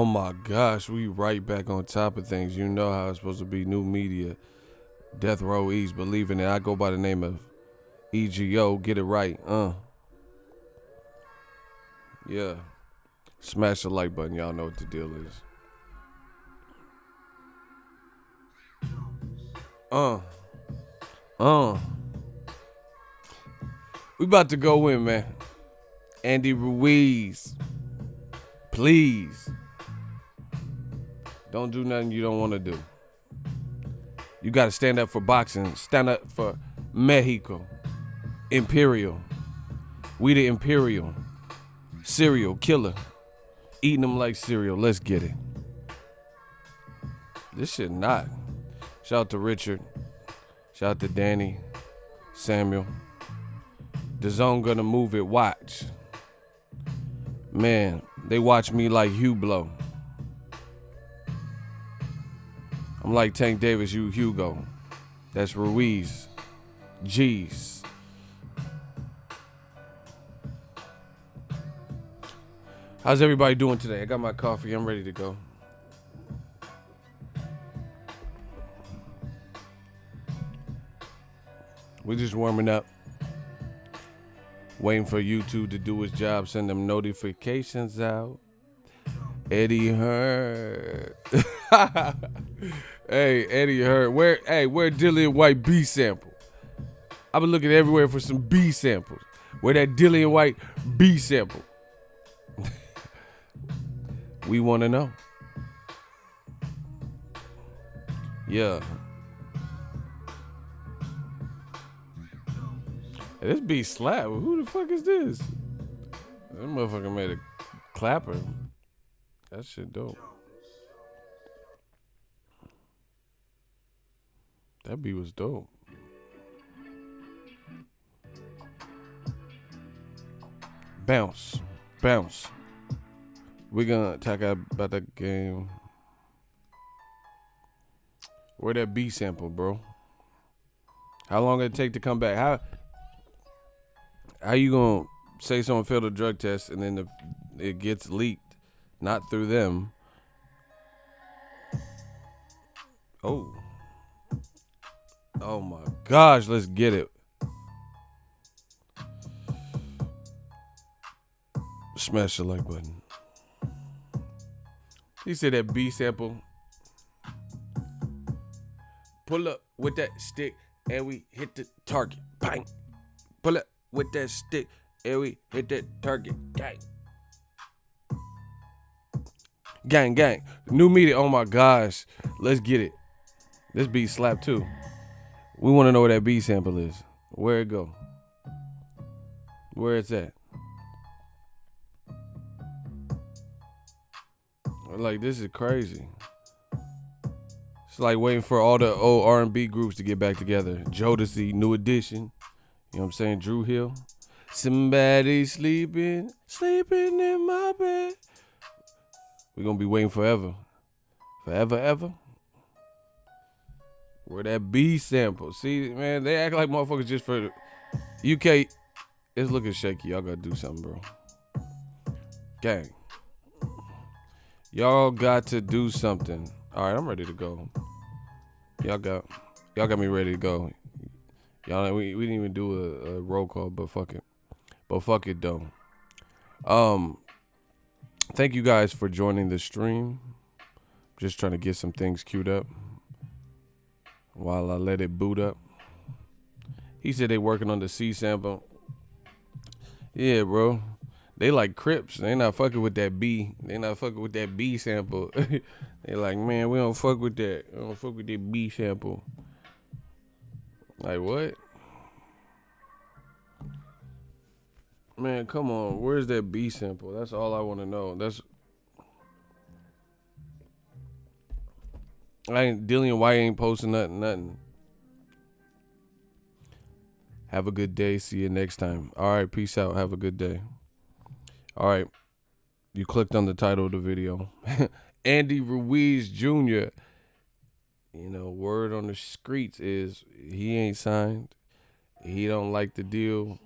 Oh my gosh, we right back on top of things. You know how it's supposed to be. New media. Death Row E's believing it. I go by the name of EGO. Get it right. Yeah. Smash the like button. Y'all know what the deal is. We about to go in, man. Andy Ruiz. Please. Don't do nothing you don't want to do. You got to stand up for boxing. Stand up for Mexico. Imperial. We the Imperial. Serial killer. Eating them like cereal. Let's get it. This shit not. Shout out to Richard. Shout out to Danny. Samuel. Dazn gonna move it. Watch. Man, they watch me like Hugh Blow. I'm like Tank Davis, you Hugo. That's Ruiz. G's. How's everybody doing today? I got my coffee. I'm ready to go. We're just warming up. Waiting for YouTube to do his job. Send them notifications out. Eddie Heard. Hey, Eddie Heard. Where Dillian White B sample? I've been looking everywhere for some B samples. Where that Dillian White B sample? We want to know. Yeah. Hey, this beat slap. Who the fuck is this? That motherfucker made a clapper. That shit dope. That beat was dope. Bounce. Bounce. We're gonna talk about that game. Where that B sample, bro? How long it take to come back? How you gonna say someone failed a drug test and then it gets leaked, not through them? Oh my gosh, let's get it. Smash the like button. He said that B sample. Pull up with that stick and we hit the target. Bang. Pull up with that stick and we hit that target. Gang. Gang, gang. New media. Oh my gosh. Let's get it. This beat slap too. We want to know where that B sample is. Where it go? Where it's at? Like, this is crazy. It's like waiting for all the old R&B groups to get back together. Jodeci, New Edition. You know what I'm saying? Drew Hill. Somebody sleeping in my bed. We're going to be waiting forever. Forever, ever. Where that B sample. See, man, they act like motherfuckers just for the UK. It's looking shaky. Y'all got to do something, bro. Gang. Y'all got to do something. All right, I'm ready to go. Y'all got me ready to go. Y'all, we didn't even do a roll call, but fuck it. But fuck it though. Thank you guys for joining the stream. Just trying to get some things queued up while I let it boot up. He said they working on the C sample. Yeah, bro. They like Crips. They not fucking with that B. They not fucking with that B sample. They like, man, we don't fuck with that. We don't fuck with that B sample. Like, what? Man, come on. Where's that B sample? That's all I want to know. Dillian White ain't posting nothing. Have a good day. See you next time. All right, peace out. Have a good day. All right. You clicked on the title of the video. Andy Ruiz Jr. You know, word on the streets is he ain't signed. He don't like the deal.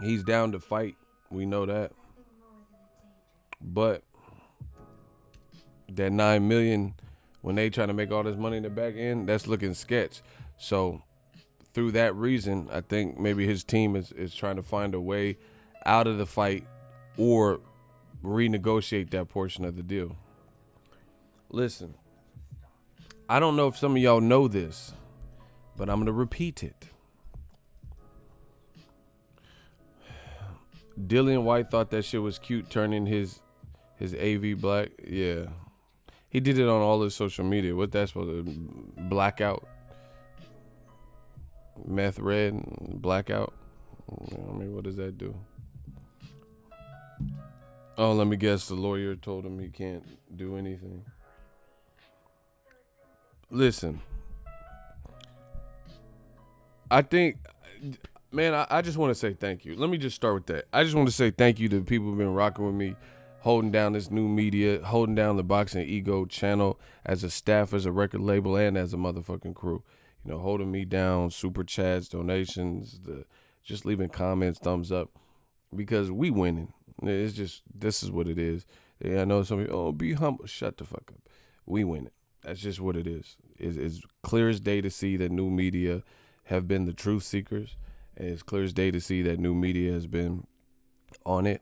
He's down to fight. We know that. But that 9 million, when they trying to make all this money in the back end, that's looking sketch. So through that reason, I think maybe his team is trying to find a way out of the fight or renegotiate that portion of the deal. Listen, I don't know if some of y'all know this, but I'm going to repeat it. Dillian White thought that shit was cute, turning his AV black. Yeah. He did it on all his social media. What that's supposed to blackout? Meth red, blackout? I mean, what does that do? Oh, let me guess. The lawyer told him he can't do anything. Listen, I think, man, I just want to say thank you. Let me just start with that. I just want to say thank you to the people who've been rocking with me, holding down this new media, holding down the Boxingego channel as a staff, as a record label, and as a motherfucking crew. You know, holding me down, super chats, donations, just leaving comments, thumbs up, because we winning. It's just, this is what it is. Yeah, I know some people, oh, be humble. Shut the fuck up. We winning. That's just what it is. It's clear as day to see that new media have been the truth seekers. And it's clear as day to see that new media has been on it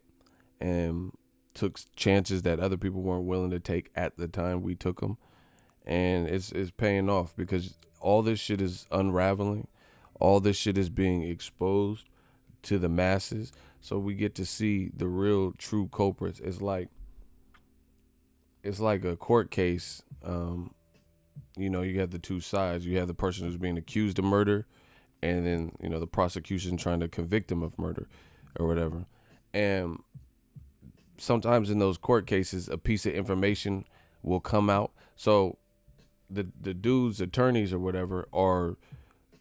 and took chances that other people weren't willing to take at the time we took them. And it's paying off because all this shit is unraveling. All this shit is being exposed to the masses. So we get to see the real true culprits. It's like a court case. You know, you have the two sides. You have the person who's being accused of murder, and then, you know, the prosecution trying to convict him of murder or whatever. And sometimes in those court cases, a piece of information will come out. So the dude's attorneys or whatever are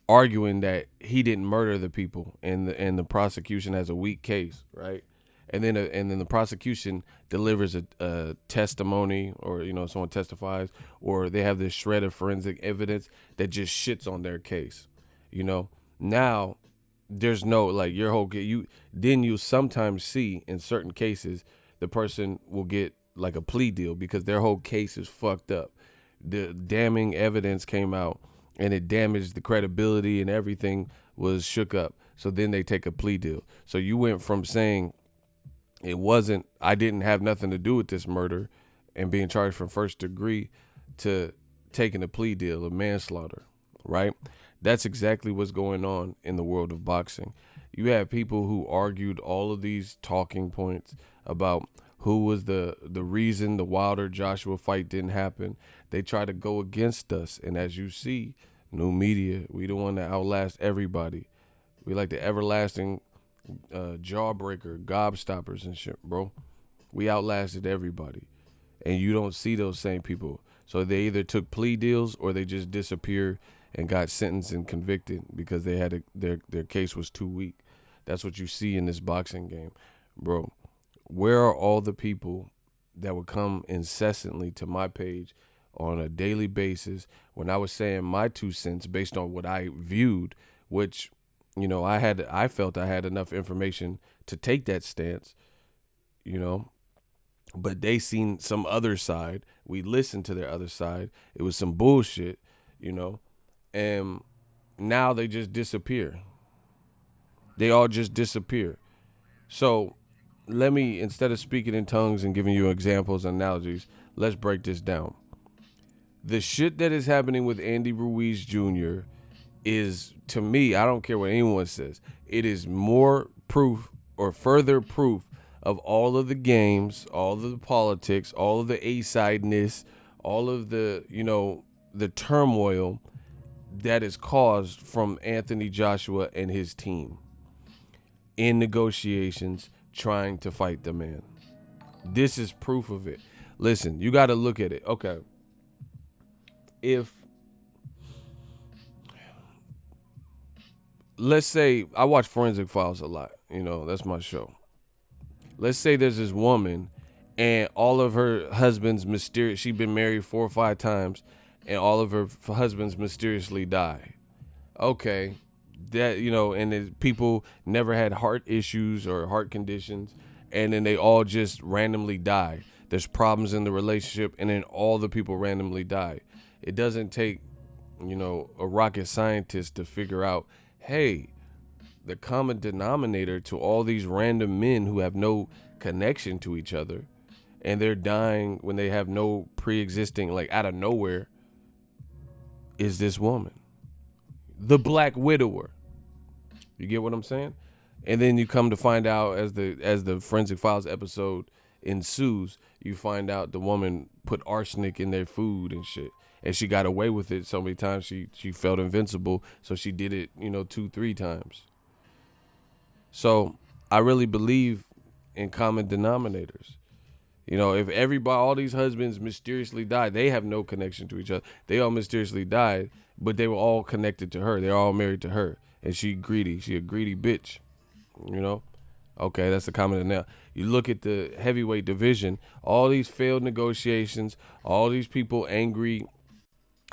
arguing that he didn't murder the people, and the prosecution has a weak case, right? And then the prosecution delivers a testimony, or, you know, someone testifies, or they have this shred of forensic evidence that just shits on their case. You know, now there's no, like, your whole you sometimes see in certain cases the person will get like a plea deal because their whole case is fucked up. The damning evidence came out and it damaged the credibility and everything was shook up. So then they take a plea deal. So you went from saying I didn't have nothing to do with this murder and being charged for first degree to taking a plea deal of manslaughter, right? That's exactly what's going on in the world of boxing. You have people who argued all of these talking points about who was the reason the Wilder-Joshua fight didn't happen. They try to go against us. And as you see, new media, we the one that outlast everybody. We like the everlasting jawbreaker, gobstoppers and shit, bro. We outlasted everybody. And you don't see those same people. So they either took plea deals or they just disappeared and got sentenced and convicted because they had their case was too weak. That's what you see in this boxing game, bro. Where are all the people that would come incessantly to my page on a daily basis when I was saying my 2 cents based on what I viewed, which, you know, I felt I had enough information to take that stance, you know, but they seen some other side. We listened to their other side. It was some bullshit, you know, and now they just disappear. They all just disappear. So let me, instead of speaking in tongues and giving you examples and analogies, let's break this down. The shit that is happening with Andy Ruiz Jr. is, to me, I don't care what anyone says, it is more proof or further proof of all of the games, all of the politics, all of the A-sideness, all of the, you know, the turmoil that is caused from Anthony Joshua and his team in negotiations trying to fight the man. This is proof of it. Listen, you got to look at it. Okay. If, let's say, I watch Forensic Files a lot. You know, that's my show. Let's say there's this woman and all of her husbands she's been married 4 or 5 times and all of her husbands mysteriously die. Okay. That, you know, and people never had heart issues or heart conditions, and then they all just randomly die. there's problems in the relationship, and then all the people randomly die. It doesn't take, a rocket scientist to figure out, hey, the common denominator to all these random men who have no connection to each other, and they're dying when they have no pre-existing, like out of nowhere, is this woman, the Black Widower. You get what I'm saying? And then you come to find out as the Forensic Files episode ensues, you find out the woman put arsenic in their food and shit. And she got away with it so many times she felt invincible. So she did it, 2-3 times. So I really believe in common denominators. If everybody, all these husbands mysteriously died, they have no connection to each other. They all mysteriously died, but they were all connected to her. They're all married to her. And she greedy. She a greedy bitch. Okay, that's the common now. You look at the heavyweight division, all these failed negotiations, all these people angry,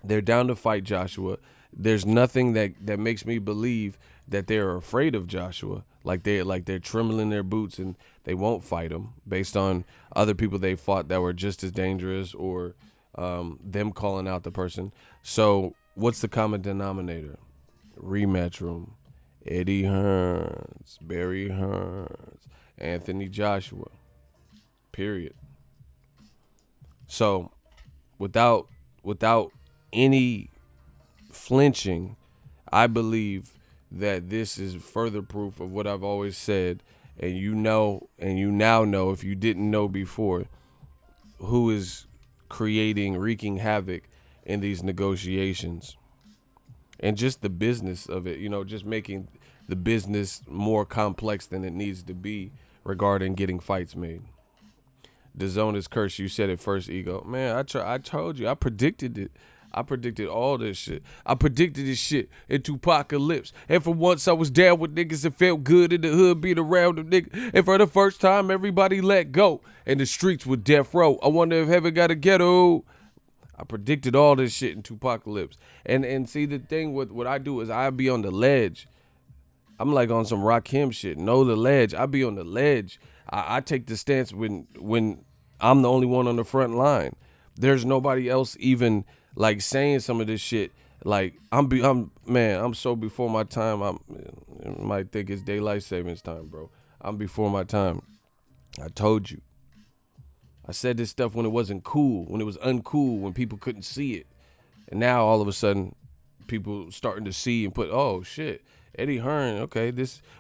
they're down to fight Joshua. There's nothing that makes me believe that they're afraid of Joshua, like they're trembling their boots and they won't fight him based on other people they fought that were just as dangerous, or them calling out the person. So what's the common denominator? Rematch room. Eddie Hearns, Barry Hearns, Anthony Joshua, period. So without any flinching, I believe that this is further proof of what I've always said, and you now know, if you didn't know before, who is wreaking havoc in these negotiations. And just the business of it, just making the business more complex than it needs to be regarding getting fights made. Dazn is cursed. You said it first, Ego. Man, I told you. I predicted it. I predicted all this shit. I predicted this shit into apocalypse. And for once, I was down with niggas that felt good in the hood, being around them niggas. And for the first time, everybody let go. And the streets were death row. I wonder if heaven got a ghetto. I predicted all this shit into apocalypse. And see, the thing with what I do is I be on the ledge. I'm like on some Rakim shit. Know the ledge. I be on the ledge. I take the stance when I'm the only one on the front line. There's nobody else even like saying some of this shit. Like I'm so before my time. You might think it's daylight savings time, bro. I'm before my time. I told you. I said this stuff when it wasn't cool, when it was uncool, when people couldn't see it. And now all of a sudden, people starting to see and put, oh shit, Eddie Hearn, okay,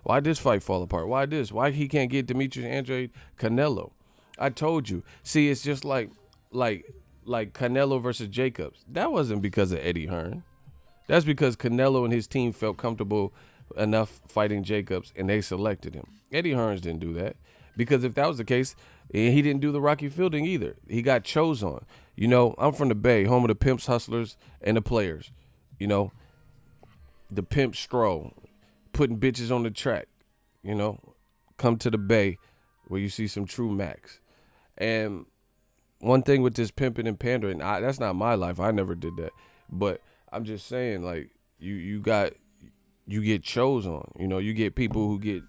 why this fight fall apart? Why this? Why he can't get Demetrius Andrade Canelo? I told you. See, it's just like Canelo versus Jacobs. That wasn't because of Eddie Hearn. That's because Canelo and his team felt comfortable enough fighting Jacobs and they selected him. Eddie Hearns didn't do that. Because if that was the case, he didn't do the Rocky Fielding either. He got chose on. I'm from the Bay, home of the pimps, hustlers, and the players. The pimp stroll, putting bitches on the track. Come to the Bay where you see some true Macs. And one thing with this pimping and pandering, that's not my life. I never did that. But I'm just saying, like, you get chose on. You get people who get,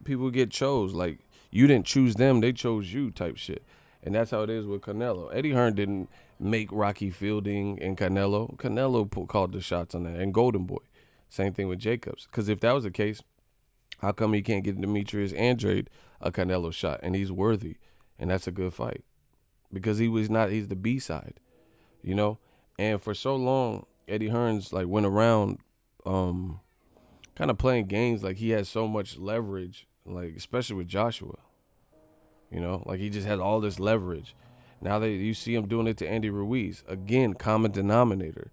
people get chose. Like, you didn't choose them, they chose you type shit. And that's how it is with Canelo. Eddie Hearn didn't make Rocky Fielding and Canelo. Canelo called the shots on that. And Golden Boy. Same thing with Jacobs. Because if that was the case, how come he can't get Demetrius Andrade a Canelo shot? And he's worthy. And that's a good fight. Because he's the B-side. And for so long, Eddie Hearns like went around kind of playing games like he has so much leverage, like especially with Joshua. Like he just has all this leverage. Now you see him doing it to Andy Ruiz. Again, common denominator.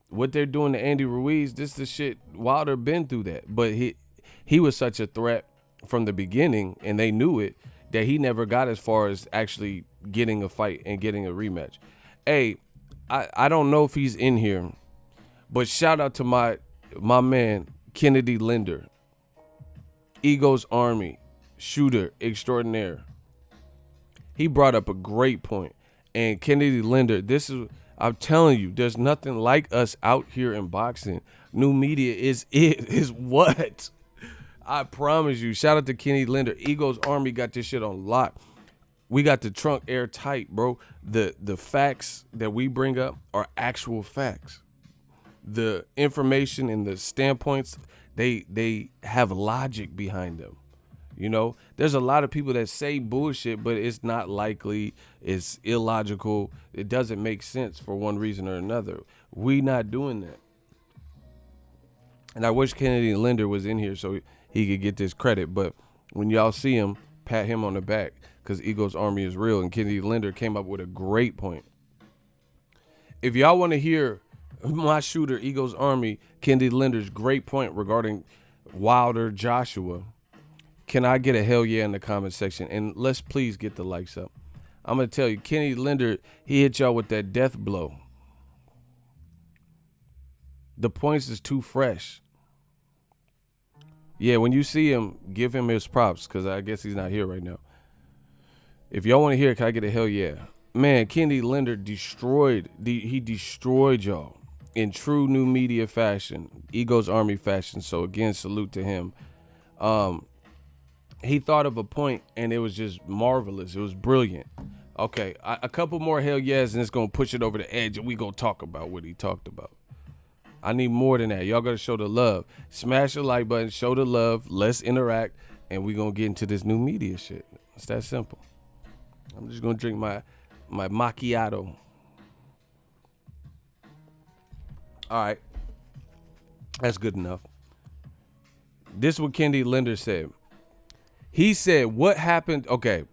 What they're doing to Andy Ruiz, this is the shit Wilder been through that. But he was such a threat from the beginning, and they knew it, that he never got as far as actually getting a fight and getting a rematch. Hey, I don't know if he's in here, but shout out to my man, Kennedy Linder. Ego's Army, shooter extraordinaire. He brought up a great point. And Kennedy Linder, I'm telling you, there's nothing like us out here in boxing. New media is what? I promise you. Shout out to Kennedy Linder. Ego's Army got this shit on lock. We got the trunk airtight, bro. The facts that we bring up are actual facts. The information and the standpoints, they have logic behind them. You know, there's a lot of people that say bullshit, but it's not likely, it's illogical, it doesn't make sense for one reason or another. We not doing that. And I wish Kennedy Linder was in here so he could get this credit. But when y'all see him, pat him on the back, because Eagles Army is real. And Kennedy Linder came up with a great point. If y'all want to hear my shooter, Eagles Army, Kennedy Linder's great point regarding Wilder Joshua, can I get a hell yeah in the comment section? And let's please get the likes up. I'm going to tell you, Kennedy Linder, he hit y'all with that death blow. The points is too fresh. Yeah, when you see him, give him his props, because I guess he's not here right now. If y'all want to hear it, can I get a hell yeah? Man, Kennedy Linder destroyed y'all in true new media fashion, Eagles Army fashion. So again, salute to him. He thought of a point, and it was just marvelous. It was brilliant. Okay, a couple more hell yes, and it's going to push it over the edge, and we going to talk about what he talked about. I need more than that. Y'all got to show the love. Smash the like button, show the love, let's interact, and we going to get into this new media shit. It's that simple. I'm just going to drink my macchiato. All right. That's good enough. This is what Kennedy Linder said. He said, what happened? Okay,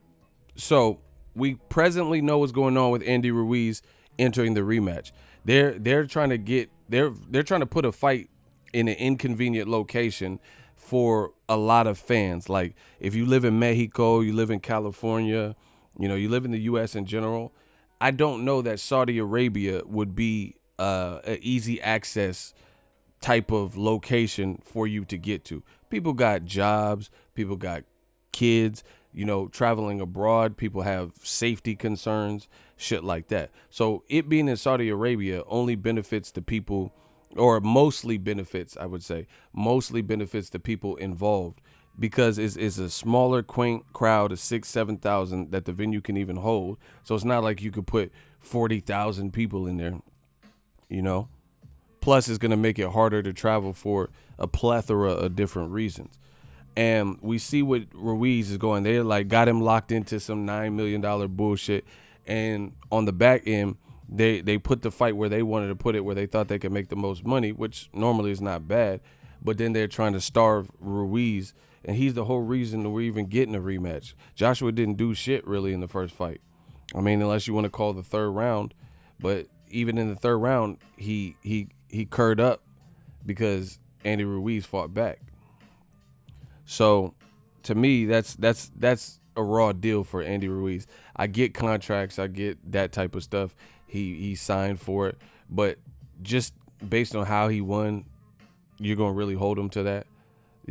so we presently know what's going on with Andy Ruiz entering the rematch. They're trying to put a fight in an inconvenient location for a lot of fans. Like if you live in Mexico, you live in California, you know, you live in the U.S. in general. I don't know that Saudi Arabia would be an easy access type of location for you to get to. People got jobs, people got kids, you know, traveling abroad, people have safety concerns, shit like that. So it being in Saudi Arabia only benefits the people, or mostly benefits, I would say, mostly benefits the people involved, because it's a smaller, quaint crowd of 6,000-7,000 that the venue can even hold. So it's not like you could put 40,000 people in there, you know. Plus, it's going to make it harder to travel for a plethora of different reasons. And we see what Ruiz is going. They like got him locked into some $9 million bullshit. And on the back end, they put the fight where they wanted to put it, where they thought they could make the most money, which normally is not bad. But then they're trying to starve Ruiz. And he's the whole reason that we're even getting a rematch. Joshua didn't do shit really in the first fight. I mean, unless you want to call the third round. But even in the third round, he curred up because Andy Ruiz fought back. So, to me, that's a raw deal for Andy Ruiz. I get contracts, I get that type of stuff. He signed for it, but just based on how he won, you're gonna really hold him to that.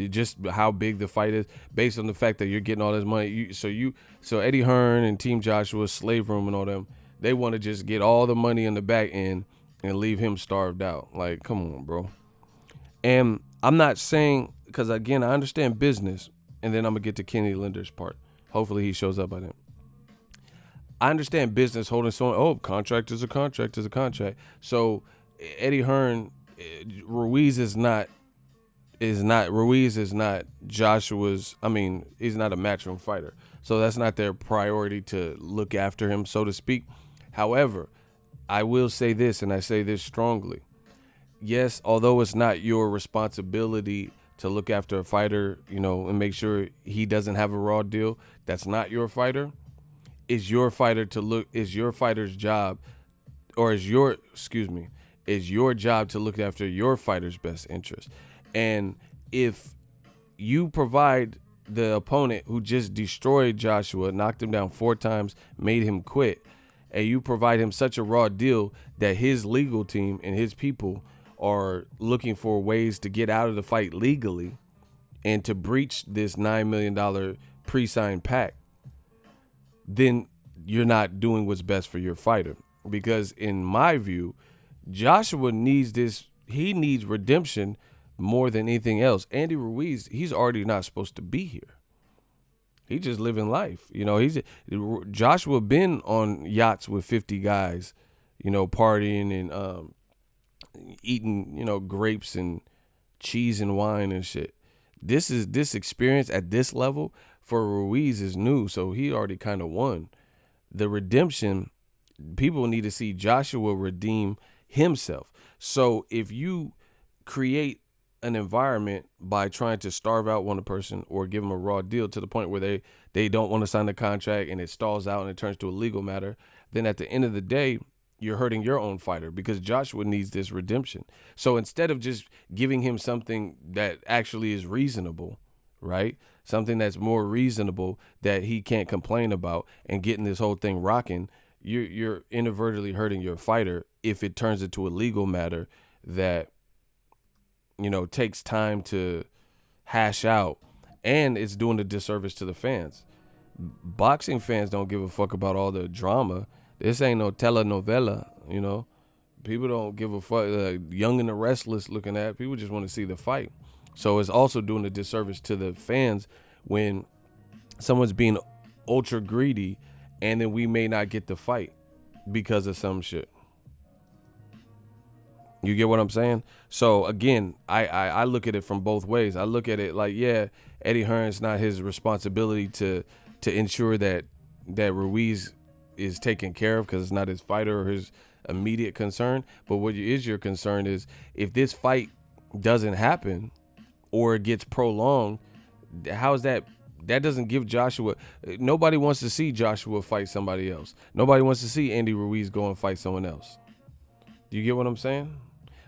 Just how big the fight is, based on the fact that you're getting all this money. So Eddie Hearn and Team Joshua, Slave Room, and all them, they want to just get all the money in the back end and leave him starved out. Like, come on, bro. And I'm not saying, because again, I understand business, and then I'm gonna get to Kennedy Linder's part. Hopefully he shows up by then. I understand business holding someone. Oh, contract is a contract is a contract. So Eddie Hearn, Ruiz is not Joshua's. I mean, he's not a matchroom fighter. So that's not their priority to look after him, so to speak. However, I will say this, and I say this strongly. Yes, although it's not your responsibility to look after a fighter, you know, and make sure he doesn't have a raw deal, that's not your fighter. Is your fighter's job, or is your job to look after your fighter's best interest. And if you provide the opponent who just destroyed Joshua, knocked him down 4 times, made him quit, and you provide him such a raw deal that his legal team and his people are looking for ways to get out of the fight legally and to breach this $9 million pre-signed pact, then you're not doing what's best for your fighter. Because in my view, Joshua needs this. He needs redemption more than anything else. Andy Ruiz, he's already not supposed to be here. He just living life. You know, Joshua been on yachts with 50 guys, you know, partying and eating, you know, grapes and cheese and wine and shit. This experience at this level for Ruiz is new, so he already kind of won. The redemption, people need to see Joshua redeem himself. So if you create an environment by trying to starve out one person or give them a raw deal to the point where they don't want to sign the contract and it stalls out and it turns to a legal matter, then at the end of the day, you're hurting your own fighter because Joshua needs this redemption. So instead of just giving him something that actually is reasonable, right? Something that's more reasonable that he can't complain about and getting this whole thing rocking, you're inadvertently hurting your fighter if it turns into a legal matter that, you know, takes time to hash out, and it's doing a disservice to the fans. Boxing fans don't give a fuck about all the drama. This ain't no telenovela, you know. People don't give a fuck. Young and the Restless looking at. People just want to see the fight. So it's also doing a disservice to the fans when someone's being ultra greedy and then we may not get the fight because of some shit. You get what I'm saying? So again, I look at it from both ways. I look at it like, yeah, Eddie Hearn's not his responsibility to ensure that Ruiz is taken care of because it's not his fighter or his immediate concern. But what is your concern is if this fight doesn't happen or it gets prolonged, how's that? That doesn't give Joshua. Nobody wants to see Joshua fight somebody else. Nobody wants to see Andy Ruiz go and fight someone else. Do you get what I'm saying?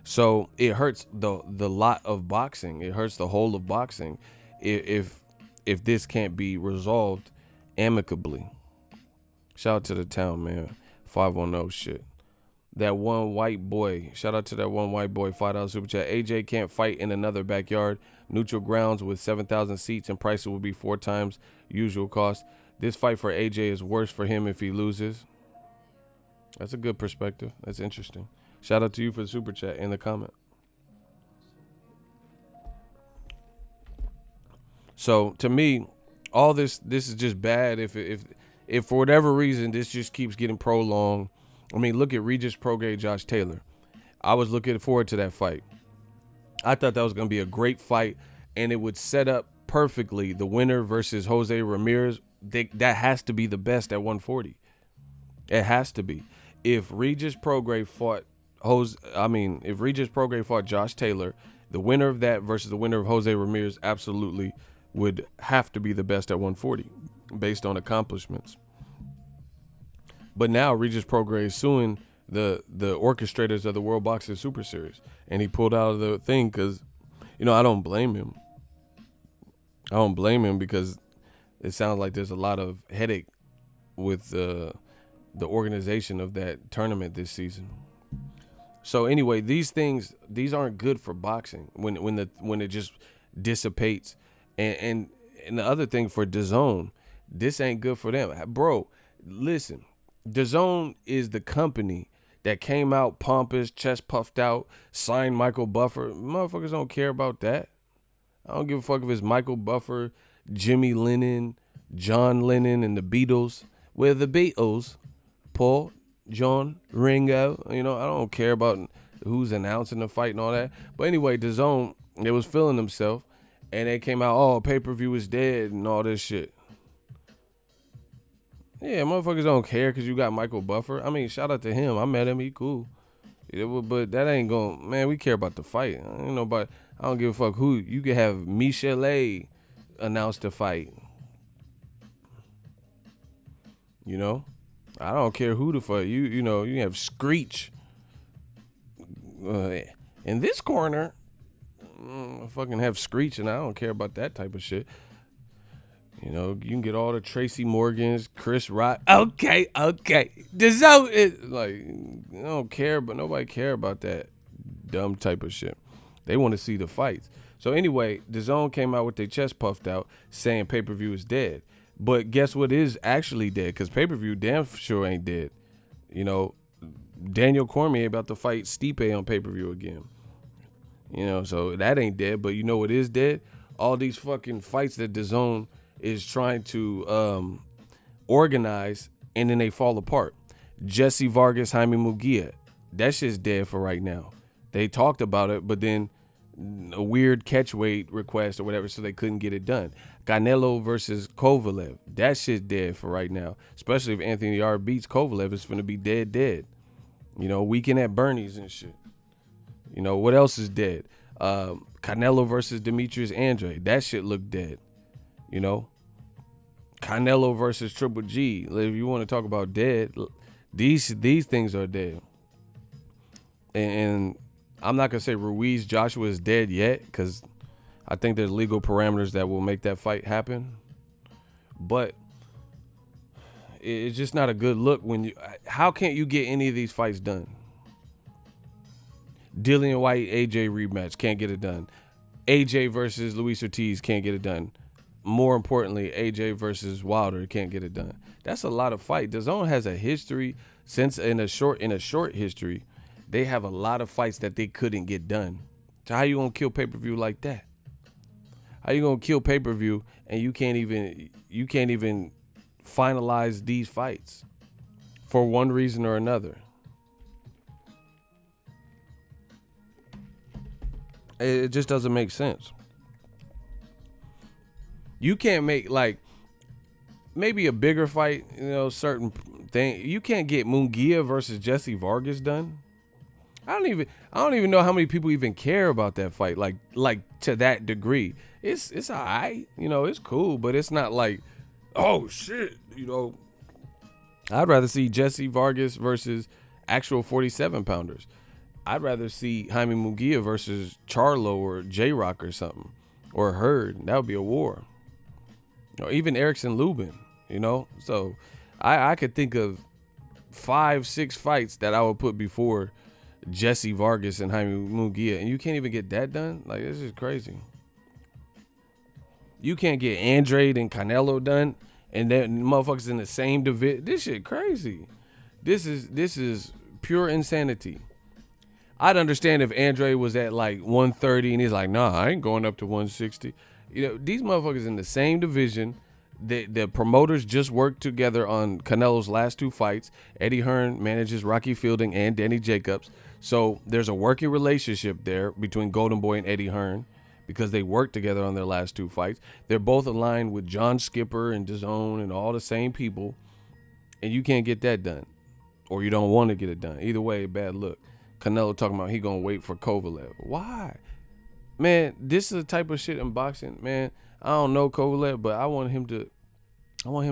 So it hurts the lot of boxing. It hurts the whole of boxing if this can't be resolved amicably. Shout out to the town, man. 510 shit. That one white boy. Shout out to that one white boy. $5 super chat. AJ can't fight in another backyard. Neutral grounds with 7,000 seats and prices will be 4 times usual cost. This fight for AJ is worse for him if he loses. That's a good perspective. That's interesting. Shout out to you for the super chat in the comment. So to me, all this is just bad. If for whatever reason this just keeps getting prolonged. I mean, look at Regis Prograis, Josh Taylor. I was looking forward to that fight. I thought that was going to be a great fight, and it would set up perfectly the winner versus Jose Ramirez. That has to be the best at 140. It has to be. If Regis Prograis fought Josh Taylor, the winner of that versus the winner of Jose Ramirez absolutely would have to be the best at 140 based on accomplishments. But now Regis Prograis is suing the orchestrators of the World Boxing Super Series, and he pulled out of the thing because, you know, I don't blame him. I don't blame him because it sounds like there's a lot of headache with the organization of that tournament this season. So anyway, these aren't good for boxing when it just dissipates. And the other thing for Dazn, this ain't good for them. Bro, listen, Dazn is the company that came out pompous, chest puffed out, signed Michael Buffer. Motherfuckers don't care about that. I don't give a fuck if it's Michael Buffer, Jimmy Lennon, John Lennon, and the Beatles. We're the Beatles. Paul, John, Ringo. You know, I don't care about who's announcing the fight and all that. But anyway, Dazn, they was feeling themselves, and they came out, oh, pay-per-view is dead and all this shit. Yeah, motherfuckers don't care because you got Michael Buffer. I mean, shout out to him. I met him. He cool. But that ain't going, man, we care about the fight. I don't give a fuck who. You can have Michele announce the fight. You know? I don't care who the fuck. You know, you have Screech. In this corner, fucking have Screech, and I don't care about that type of shit. You know, you can get all the Tracy Morgans, Chris Rock. Okay. Dazn is like, I don't care, but nobody care about that dumb type of shit. They want to see the fights. So anyway, Dazn came out with their chest puffed out saying pay-per-view is dead. But guess what is actually dead? Because pay-per-view damn sure ain't dead. You know, Daniel Cormier about to fight Stipe on pay-per-view again. You know, so that ain't dead. But you know what is dead? All these fucking fights that Dazn is trying to organize, and then they fall apart. Jesse Vargas, Jaime Munguia, that shit's dead for right now. They talked about it, but then a weird catch weight request or whatever, so they couldn't get it done. Canelo versus Kovalev, that shit's dead for right now. Especially if Anthony Yarde beats Kovalev, it's gonna be dead. You know, weekend at Bernie's and shit. You know, what else is dead? Canelo versus Demetrius Andre, that shit looked dead. You know, Canelo versus Triple G. If you want to talk about dead, these things are dead. And I'm not gonna say Ruiz Joshua is dead yet, because I think there's legal parameters that will make that fight happen. But it's just not a good look when you. How can't you get any of these fights done? Dillian White, AJ rematch, can't get it done. AJ versus Luis Ortiz, can't get it done. More importantly, AJ versus Wilder, can't get it done. That's a lot of fight. DAZN has a history since in a short history, they have a lot of fights that they couldn't get done. So how you gonna kill pay-per-view like that? How you gonna kill pay-per-view and you can't even finalize these fights for one reason or another? It just doesn't make sense. You can't make, like, maybe a bigger fight, you know, certain thing. You can't get Munguia versus Jesse Vargas done. I don't even know how many people even care about that fight, like to that degree. It's all right, you know, it's cool, but it's not like, oh shit, you know. I'd rather see Jesse Vargas versus actual 47 pounders. I'd rather see Jaime Munguia versus Charlo or J-Rock or something, or Hurd. That would be a war. Or even Erickson Lubin, you know. So I could think of 5-6 fights that I would put before Jesse Vargas and Jaime Munguia, and you can't even get that done. Like, this is crazy. You can't get Andrade and Canelo done, and then motherfuckers in the same division. This shit crazy. This is pure insanity. I'd understand if Andrade was at like 130 and he's like, nah, I ain't going up to 160. You know, these motherfuckers in the same division. The promoters just worked together on Canelo's last 2 fights. Eddie Hearn manages Rocky Fielding and Danny Jacobs. So there's a working relationship there between Golden Boy and Eddie Hearn because they worked together on their last 2 fights. They're both aligned with John Skipper and DAZN and all the same people. And you can't get that done. Or you don't want to get it done. Either way, bad look. Canelo talking about he going to wait for Kovalev. Why? Man, this is the type of shit in boxing, man. I don't know Kovalev, but I want him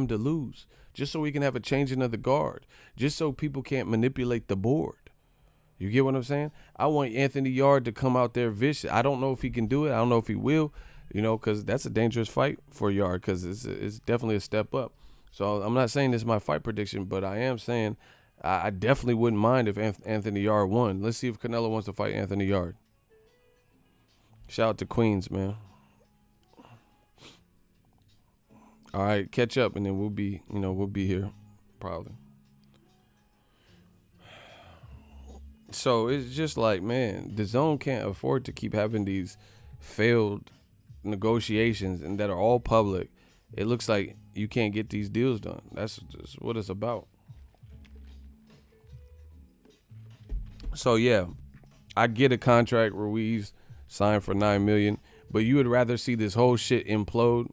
to lose just so we can have a changing of the guard, just so people can't manipulate the board. You get what I'm saying? I want Anthony Yarde to come out there vicious. I don't know if he can do it. I don't know if he will, you know, because that's a dangerous fight for Yarde because it's definitely a step up. So I'm not saying this is my fight prediction, but I am saying I definitely wouldn't mind if Anthony Yarde won. Let's see if Canelo wants to fight Anthony Yarde. Shout out to Queens, man. All right, catch up, and then we'll be here, probably. So it's just like, man, DAZN can't afford to keep having these failed negotiations and that are all public. It looks like you can't get these deals done. That's just what it's about. So yeah, I get a contract Ruiz signed for $9 million, but you would rather see this whole shit implode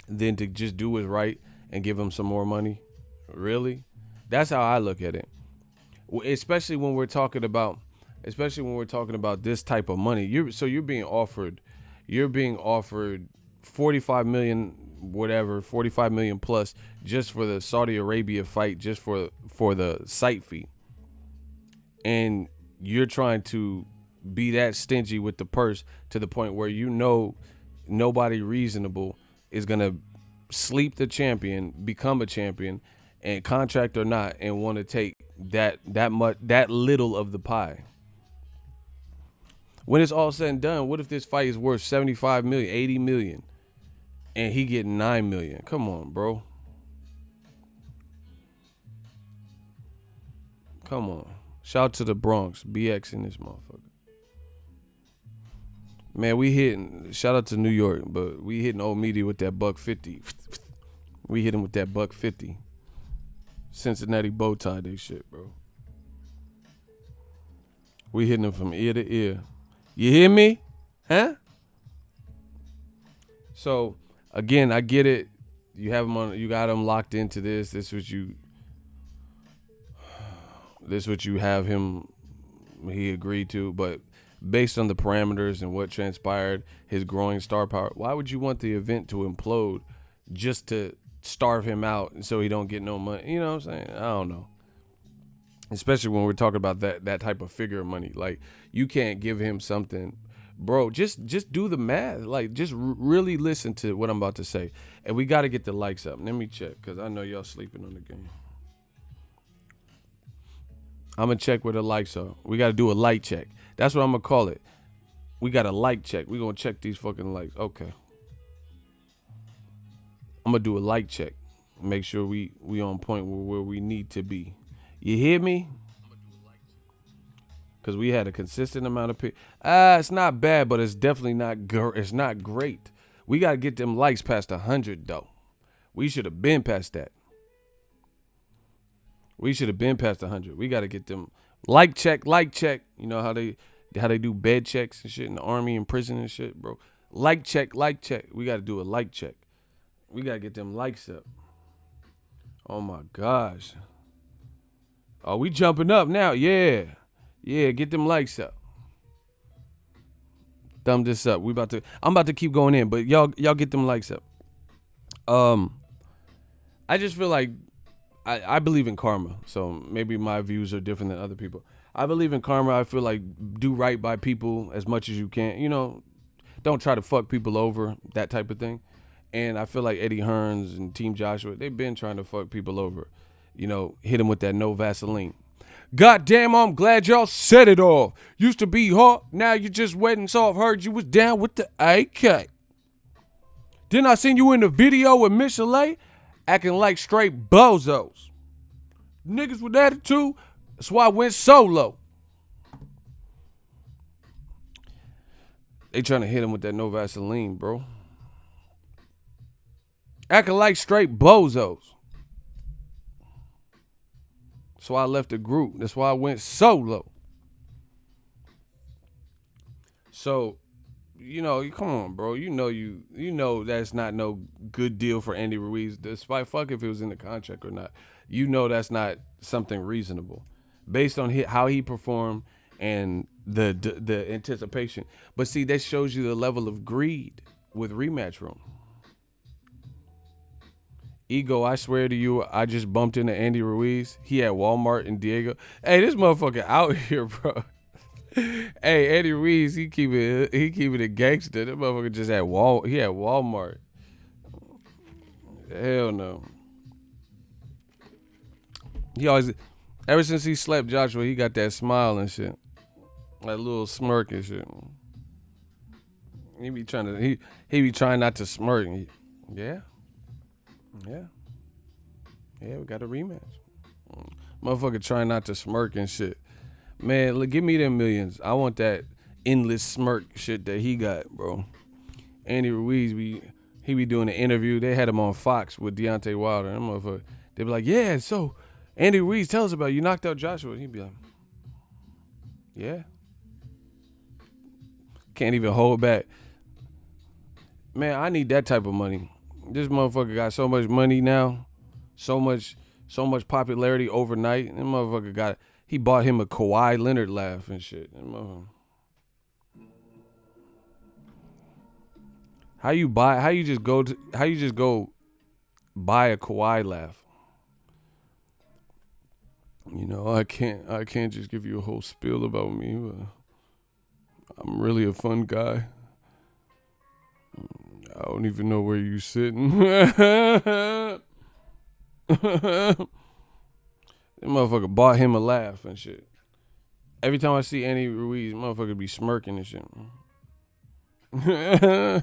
than to just do what's right and give him some more money. Really? That's how I look at it. Especially when we're talking about this type of money. You're being offered 45 million, whatever, 45 million plus just for the Saudi Arabia fight, just for the site fee. And you're trying to be that stingy with the purse to the point where you know nobody reasonable is going to sleep the champion, become a champion, and contract or not, and want to take that little of the pie. When it's all said and done, what if this fight is worth 75 million, 80 million, and he getting 9 million? Come on, bro. Come on. Shout out to the Bronx, BX in this motherfucker. Man, we hitting. Shout out to New York, but we hitting old media with that $150. We hit him with that $150. Cincinnati bow tie, they shit, bro. We hitting him from ear to ear. You hear me? Huh? So again, I get it. You have him on. You got him locked into this. This what you have him. He agreed to, but based on the parameters and what transpired, his growing star power. Why would you want the event to implode just to starve him out so he don't get no money? You know what I'm saying? I don't know. Especially when we're talking about that type of figure of money. Like, you can't give him something. Bro, just do the math. Like, just really listen to what I'm about to say. And we got to get the likes up. Let me check, because I know y'all sleeping on the game. I'm going to check where the likes are. We got to do a like check. That's what I'm going to call it. We got a like check. We're going to check these fucking likes. Okay. I'm going to do a like check. Make sure we on point where we need to be. You hear me? Because we had a consistent amount of people. It's not bad, but it's definitely it's not great. We got to get them likes past 100, though. We should have been past that. We should have been past 100. We got to get them like check. You know how they do bed checks and shit in the army and prison and shit, bro. Like check. We got to do a like check. We got to get them likes up. Oh, my gosh. Oh, we jumping up now. Yeah, get them likes up. Thumb this up. I'm about to keep going in, but y'all get them likes up. I just feel like I believe in karma, so maybe my views are different than other people. I believe in karma. I feel like do right by people as much as you can. You know, don't try to fuck people over, that type of thing. And I feel like Eddie Hearns and Team Joshua, they've been trying to fuck people over. You know, hit him with that no Vaseline. Goddamn, I'm glad y'all set it off. Used to be hot, now you just wet and soft. Heard you was down with the AK. Then I seen you in the video with Miss Chalet acting like straight bozos. Niggas with attitude, that's why I went solo. They trying to hit him with that no Vaseline, bro. Acting like straight bozos. That's why I left the group. That's why I went solo. So, you know, come on, bro. You know that's not no good deal for Andy Ruiz. Despite fuck if it was in the contract or not. You know that's not something reasonable. Based on how he performed and the anticipation. But see, that shows you the level of greed with Rematch Room. Ego, I swear to you, I just bumped into Andy Ruiz. He at Walmart in Diego. Hey, this motherfucker out here, bro. Hey, Andy Ruiz, he keep it a gangster. That motherfucker just at Walmart. Hell no. He always, ever since he slept Joshua, he got that smile and shit, that little smirk and shit. He be trying not to smirk. Yeah, we got a rematch. Motherfucker trying not to smirk and shit. Man, look, give me them millions. I want that endless smirk shit that he got, bro. Andy Ruiz, he be doing an interview. They had him on Fox with Deontay Wilder. That motherfucker, they be like, yeah, so Andy Ruiz, tell us about it. You knocked out Joshua. He'd be like, yeah. Can't even hold back. Man, I need that type of money. This motherfucker got so much money now, so much popularity overnight. That motherfucker he bought him a Kawhi Leonard laugh and shit. How you just go buy a Kawhi laugh? You know, I can't just give you a whole spiel about me. But I'm really a fun guy. I don't even know where you sitting. That motherfucker bought him a laugh and shit. Every time I see Andy Ruiz, motherfucker be smirking and shit. This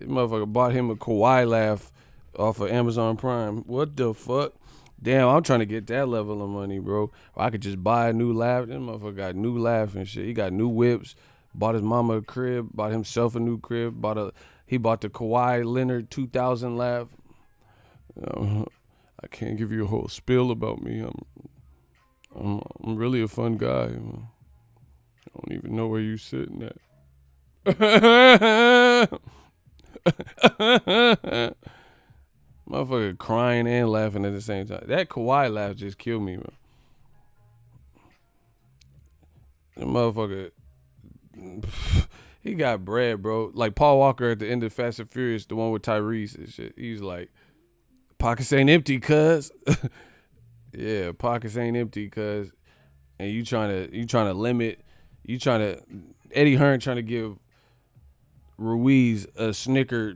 motherfucker bought him a Kawhi laugh off of Amazon Prime. What the fuck? Damn, I'm trying to get that level of money, bro. I could just buy a new laugh. This motherfucker got new laugh and shit. He got new whips, Bought his mama a crib. Bought himself a new crib. He bought the Kawhi Leonard 2000 laugh. I can't give you a whole spiel about me. I'm really a fun guy. I don't even know where you sitting at. Motherfucker crying and laughing at the same time. That Kawhi laugh just killed me, man. The motherfucker, he got bread, bro. Like Paul Walker at the end of Fast and Furious, the one with Tyrese and shit. He's like, pockets ain't empty, cuz. Yeah, pockets ain't empty, cuz. And you trying to limit, Eddie Hearn trying to give Ruiz a Snicker,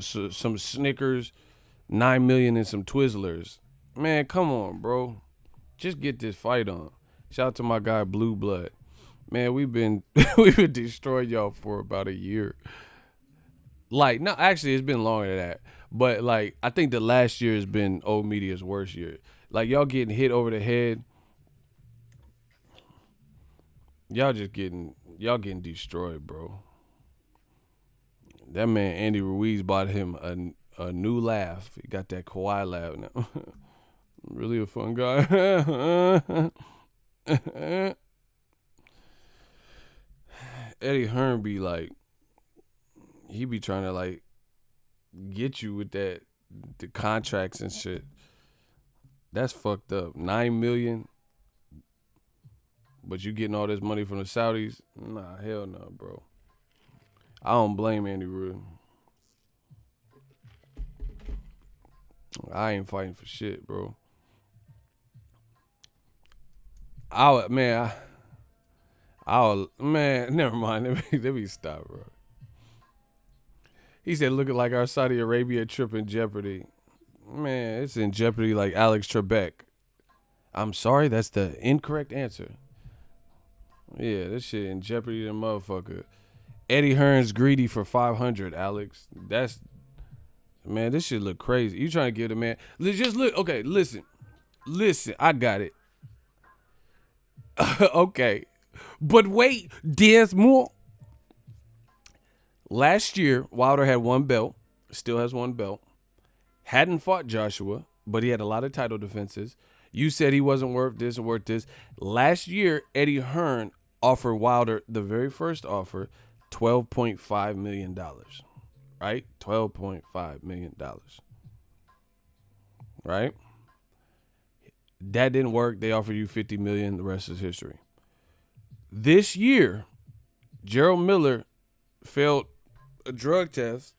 some Snickers, 9 million and some Twizzlers. Man, come on, bro. Just get this fight on. Shout out to my guy Blue Blood. Man, we've been destroying y'all for about a year. Like, no, actually it's been longer than that. But like, I think the last year has been old media's worst year. Like, y'all getting hit over the head. Y'all getting destroyed, bro. That man Andy Ruiz bought him a new laugh. He got that Kawhi laugh now. Really a fun guy. Eddie Hearn be like, he be trying to like get you with the contracts and shit. That's fucked up. 9 million, but you getting all this money from the Saudis? Nah, hell no, bro. I don't blame Andy Ruiz. I ain't fighting for shit, bro. Never mind. Let me stop, bro. He said, looking like our Saudi Arabia trip in jeopardy. Man, it's in jeopardy like Alex Trebek. I'm sorry, that's the incorrect answer. Yeah, this shit in jeopardy, the motherfucker. Eddie Hearn's greedy for 500, Alex. Man, this shit look crazy. You trying to give the man. Just look. Okay, listen. I got it. Okay. But wait, there's more. Last year, Wilder had one belt. Still has one belt. Hadn't fought Joshua, but he had a lot of title defenses. You said he wasn't worth this and worth this. Last year, Eddie Hearn offered Wilder the very first offer, $12.5 million. Right? $12.5 million. Right? That didn't work. They offered you $50 million. The rest is history. This year, Gerald Miller failed a drug test.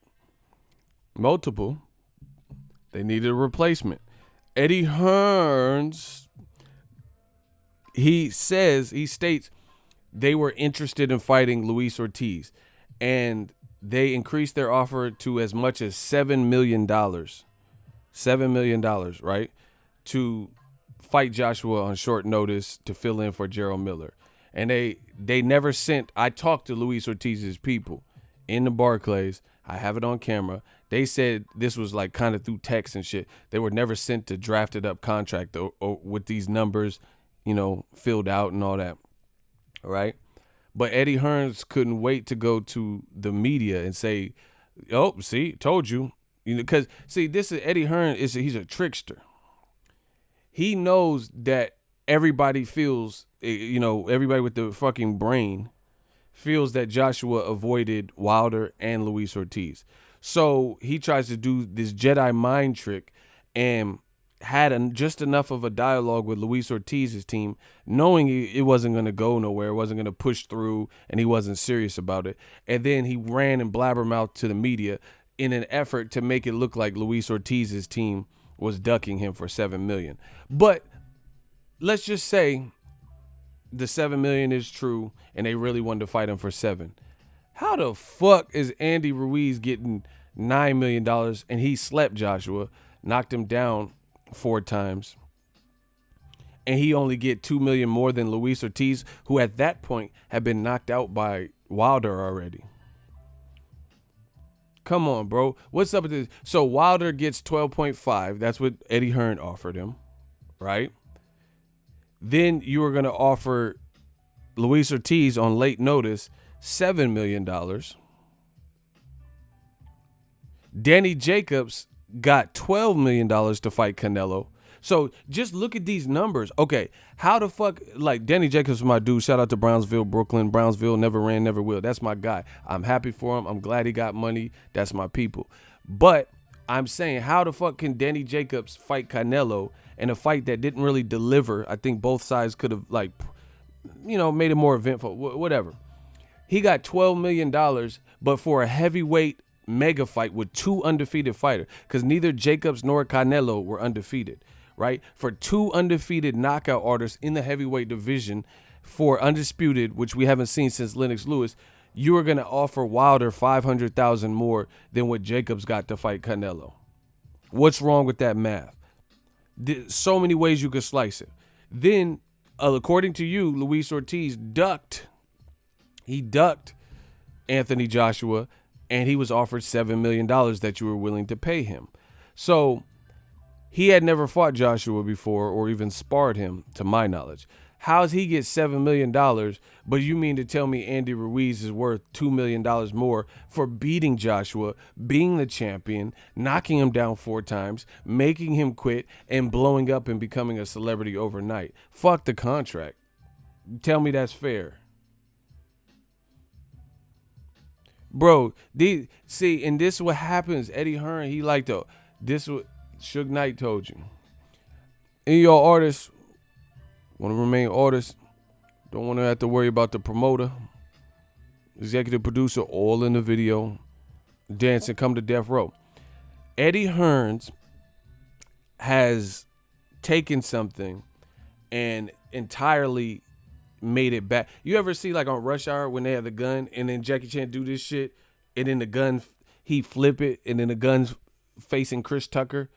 Multiple. They needed a replacement. Eddie Hearns, he states they were interested in fighting Luis Ortiz, and they increased their offer to as much as $7 million. $7 million, right? To fight Joshua on short notice to fill in for Gerald Miller. And they never sent, I talked to Luis Ortiz's people in the Barclays. I have it on camera. They said this was like kind of through text and shit. They were never sent to drafted up contract or with these numbers, filled out and all that. All right. But Eddie Hearns couldn't wait to go to the media and say, oh, see, told you. Because, this is Eddie Hearn. He's a trickster. He knows that everybody feels, everybody with the fucking brain feels that Joshua avoided Wilder and Luis Ortiz. So he tries to do this Jedi mind trick and had just enough of a dialogue with Luis Ortiz's team, knowing it wasn't going to go nowhere, wasn't going to push through, and he wasn't serious about it. And then he ran and blabbermouthed to the media in an effort to make it look like Luis Ortiz's team was ducking him for $7 million. But let's just say the $7 million is true and they really wanted to fight him for $7 million. How the fuck is Andy Ruiz getting $9 million and he slept Joshua, knocked him down 4 times, and he only get $2 million more than Luis Ortiz, who at that point had been knocked out by Wilder already? Come on, bro. What's up with this? So Wilder gets 12.5. That's what Eddie Hearn offered him, right? Then you were going to offer Luis Ortiz on late notice $7 million. Danny Jacobs got $12 million to fight Canelo. So just look at these numbers. Okay, how the fuck, like Danny Jacobs is my dude. Shout out to Brownsville, Brooklyn. Brownsville never ran, never will. That's my guy. I'm happy for him. I'm glad he got money. That's my people. But I'm saying, how the fuck can Danny Jacobs fight Canelo in a fight that didn't really deliver? I think both sides could have, like, made it more eventful, whatever. He got $12 million, but for a heavyweight mega fight with two undefeated fighters, because neither Jacobs nor Canelo were undefeated, right? For two undefeated knockout artists in the heavyweight division for undisputed, which we haven't seen since Lennox Lewis, you are going to offer Wilder $500,000 more than what Jacobs got to fight Canelo. What's wrong with that math? So many ways you could slice it. Then, according to you, Luis Ortiz ducked Anthony Joshua, and he was offered $7 million that you were willing to pay him. So he had never fought Joshua before or even sparred him, to my knowledge. How does he get $7 million, but you mean to tell me Andy Ruiz is worth $2 million more for beating Joshua, being the champion, knocking him down 4 times, making him quit, and blowing up and becoming a celebrity overnight? Fuck the contract. Tell me that's fair. Bro, see, and this is what happens. Eddie Hearn, he like to, this what Suge Knight told you. And your artists want to remain artists, don't want to have to worry about the promoter, executive producer, all in the video, dancing, come to death row. Eddie Hearns has taken something and entirely made it back. You ever see like on Rush Hour when they have the gun and then Jackie Chan do this shit and then the gun, he flip it and then the gun's facing Chris Tucker?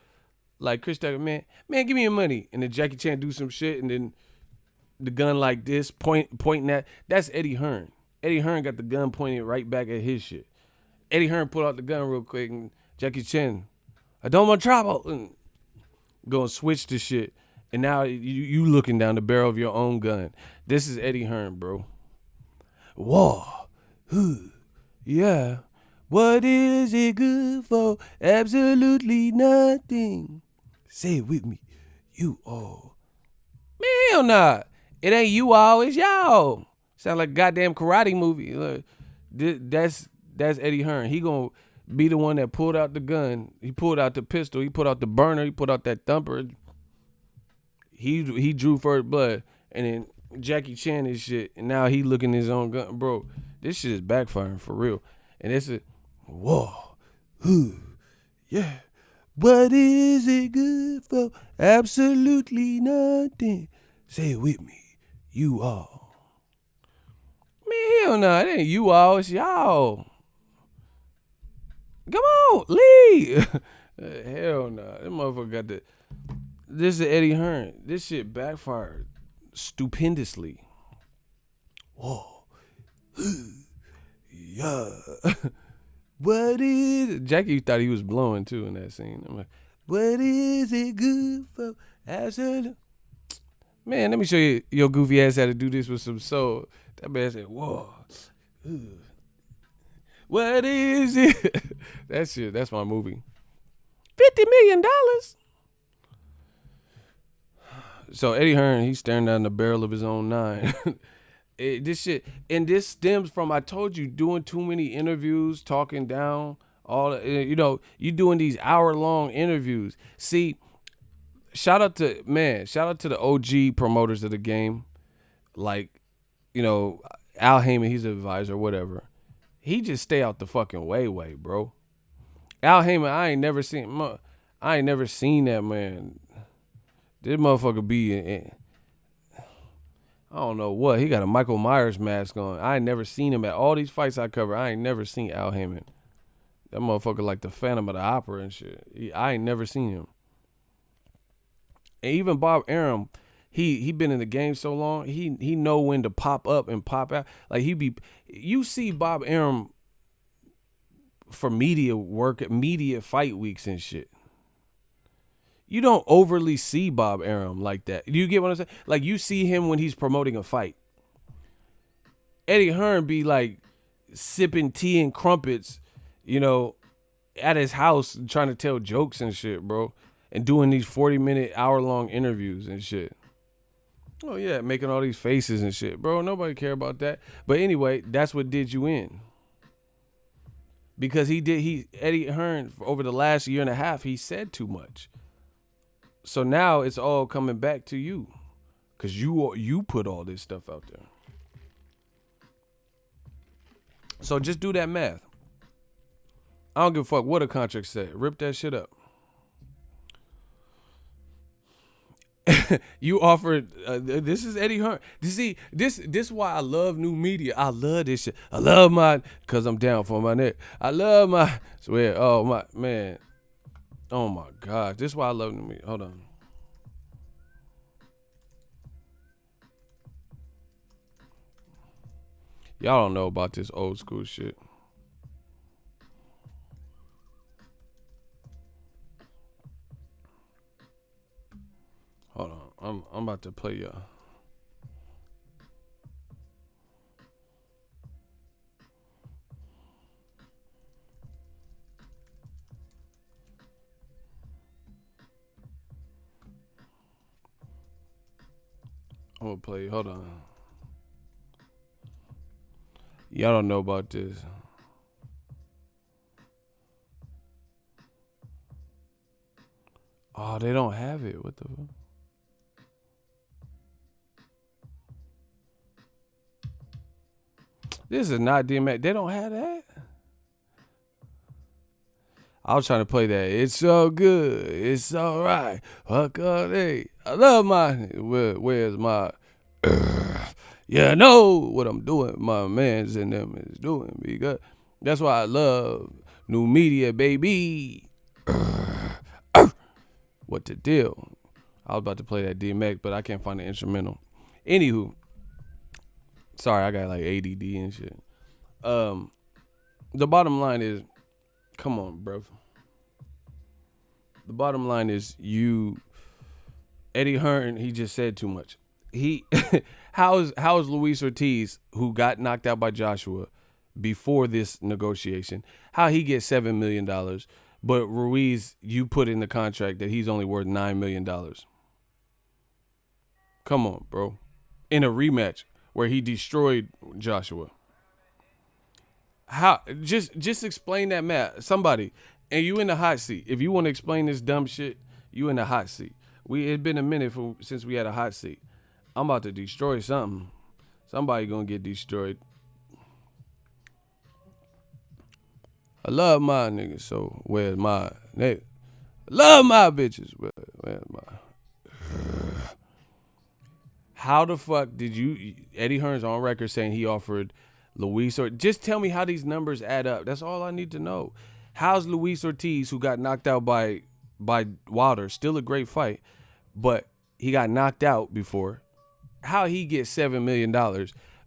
Like Chris Tucker, man, give me your money. And then Jackie Chan do some shit and then the gun like this, pointing at, that's Eddie Hearn. Eddie Hearn got the gun pointed right back at his shit. Eddie Hearn pulled out the gun real quick and Jackie Chan, I don't want trouble. And go and switch the shit. And now you looking down the barrel of your own gun. This is Eddie Hearn, bro. War. Yeah. What is it good for? Absolutely nothing. Say it with me. You all. Hell nah. It ain't you all, it's y'all. Sound like a goddamn karate movie. Look, that's Eddie Hearn. He gonna be the one that pulled out the gun. He pulled out the pistol. He pulled out the burner. He pulled out that thumper. He drew first blood, and then Jackie Chan and shit, and now he looking his own gun. Bro, this shit is backfiring for real. And it's a, whoa, yeah. What is it good for? Absolutely nothing. Say it with me. You all. Man, hell no, it ain't you all, it's y'all. Come on, leave. Hell no, that motherfucker got the. This is Eddie Hearn. This shit backfired stupendously. Whoa. Yeah. What is it? Jackie thought he was blowing too in that scene. I'm like, what is it good for? Absolutely. Man, let me show you your goofy ass how to do this with some soul. That man said, whoa. What is it? That shit, that's my movie. $50 million. So Eddie Hearn, he's staring down the barrel of his own 9. This shit, and this stems from, I told you, doing too many interviews, talking down, you doing these hour-long interviews. See, shout out to the OG promoters of the game, like, Al Heyman, he's an advisor, whatever. He just stay out the fucking way, bro. Al Heyman, I ain't never seen that man. This motherfucker be in, I don't know what. He got a Michael Myers mask on. I ain't never seen him at all these fights I cover. I ain't never seen Al Heyman. That motherfucker like the Phantom of the Opera and shit. I ain't never seen him. And even Bob Arum, he been in the game so long, he know when to pop up and pop out. Like you see Bob Arum for media work at media fight weeks and shit. You don't overly see Bob Arum like that. You get what I'm saying? Like, you see him when he's promoting a fight. Eddie Hearn be like, sipping tea and crumpets, at his house trying to tell jokes and shit, bro. And doing these 40-minute, hour-long interviews and shit. Oh, yeah, making all these faces and shit. Bro, nobody care about that. But anyway, that's what did you in. Because Eddie Hearn, over the last year and a half, he said too much. So now it's all coming back to you. Because you put all this stuff out there. So just do that math. I don't give a fuck what a contract said. Rip that shit up. You offered. This is Eddie Hearn. You see, this is why I love new media. I love this shit. I love cause I'm down for my neck. I love swear. Oh my man. Oh my God. This is why I love new media. Hold on. Y'all don't know about this old school shit. Hold on, I'm about to play y'all. I'm gonna play. Hold on. Y'all don't know about this. Oh, they don't have it. What the fuck? This is not DMX. They don't have that. I was trying to play that. It's so good. It's all right. Fuck all day. I love where's my... yeah, I know what I'm doing. My man's in them is doing. Because that's why I love new media, baby. What the deal? I was about to play that DMX, but I can't find the instrumental. Anywho. Sorry, I got like ADD and shit. The bottom line is, come on, bro. The bottom line is Eddie Hearn, he just said too much. How is Luis Ortiz, who got knocked out by Joshua before this negotiation, how he gets $7 million, but Ruiz, you put in the contract that he's only worth $9 million. Come on, bro. In a rematch where he destroyed Joshua. How? Just explain that math. Somebody, and you in the hot seat. If you want to explain this dumb shit, you in the hot seat. It's been a minute since we had a hot seat. I'm about to destroy something. Somebody gonna get destroyed. I love my niggas, so where's my nigga? Love my bitches, but where's my... How the fuck did Eddie Hearn's on record saying he offered Luis Ortiz? Just tell me how these numbers add up. That's all I need to know. How's Luis Ortiz, who got knocked out by Wilder, still a great fight, but he got knocked out before, how he gets $7 million,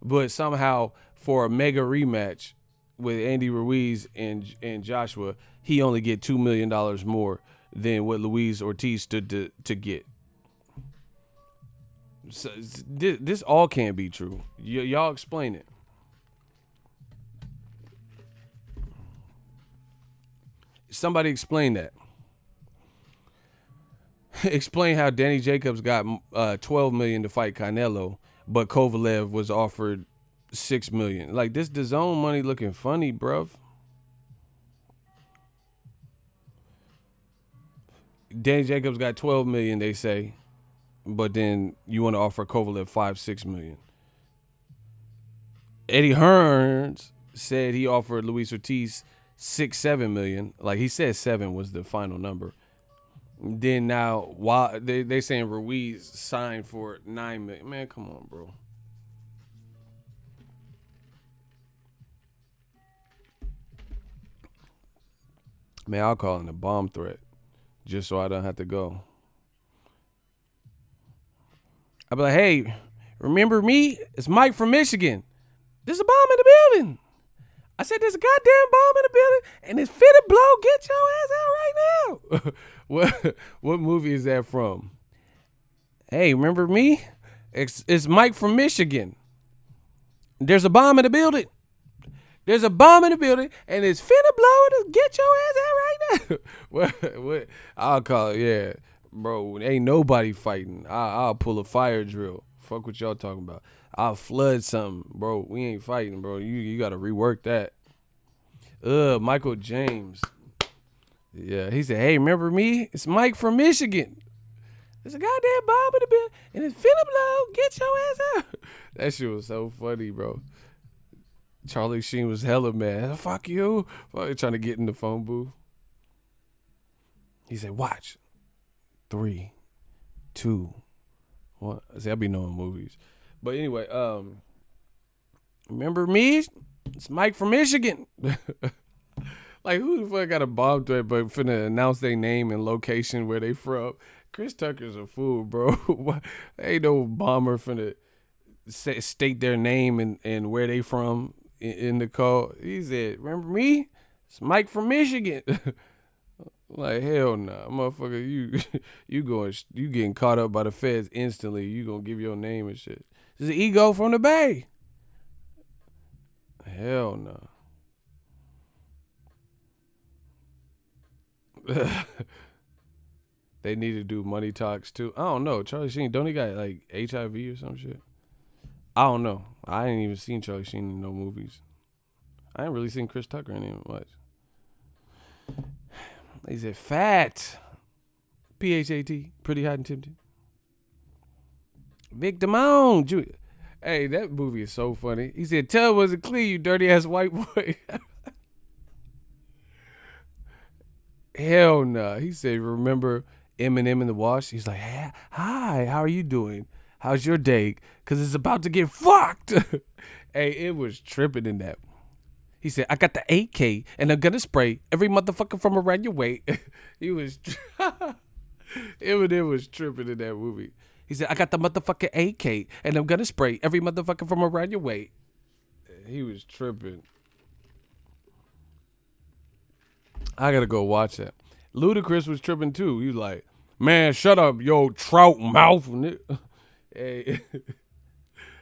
but somehow for a mega rematch with Andy Ruiz and Joshua, he only get $2 million more than what Luis Ortiz stood to get. So this all can't be true. Y'all explain it. Somebody explain that. Explain how Danny Jacobs got $12 million to fight Canelo, but Kovalev was offered $6 million. Like, this DAZN money looking funny, bruv. Danny Jacobs got $12 million, they say, but then you want to offer Kovalev $5-6 million. Eddie Hearn said he offered Luis Ortiz $6-7 million. Like, he said 7 was the final number. Then now, while they saying Ruiz signed for $9 million. Man, come on, bro. Man, I'll call it a bomb threat just so I don't have to go. I'll be like, hey, remember me? It's Mike from Michigan. There's a bomb in the building. I said there's a goddamn bomb in the building, and it's finna blow. Get your ass out right now. What movie is that from? Hey, remember me? It's Mike from Michigan. There's a bomb in the building. There's a bomb in the building, and it's finna blow. To get your ass out right now. what? I'll call it. Yeah, bro. Ain't nobody fighting. I'll pull a fire drill. Fuck what y'all talking about. I'll flood something, bro. We ain't fighting, bro. You got to rework that. Michael James. Yeah, he said, "Hey, remember me? It's Mike from Michigan. There's a goddamn bomb in the building, and it's finna blow. Get your ass out." That shit was so funny, bro. Charlie Sheen was hella mad. Fuck you. Trying to get in the phone booth. He said, "Watch. 3, 2, 1." See, I be knowing movies. But anyway, remember me? It's Mike from Michigan. Like, who the fuck got a bomb threat but finna announce their name and location where they from? Chris Tucker's a fool, bro. Ain't no bomber finna state their name and where they from in the call. He said, "Remember me? It's Mike from Michigan." Like, hell nah, motherfucker. You getting caught up by the feds instantly. You gonna give your name and shit. This is Ego from the Bay. Hell no. They need to do money talks too. I don't know. Charlie Sheen, don't he got like HIV or some shit? I don't know. I ain't even seen Charlie Sheen in no movies. I ain't really seen Chris Tucker in it much. He said fat. PHAT. Pretty hot and tempting. Vic Damone. Jr. Hey, that movie is so funny. He said, "Tell it wasn't clear, you dirty ass white boy." Hell no. He said, "Remember Eminem in the wash?" He's like, "Hey, hi, how are you doing? How's your day? Because it's about to get fucked." Hey, it was tripping in that. He said, "I got the AK and I'm gonna spray every motherfucker from around your way." He was, Eminem was tripping in that movie. He said, "I got the motherfucking AK and I'm gonna spray every motherfucker from around your way." He was tripping. I gotta go watch that. Ludacris was tripping too. He was like, "Man, shut up, yo, trout mouth." Hey,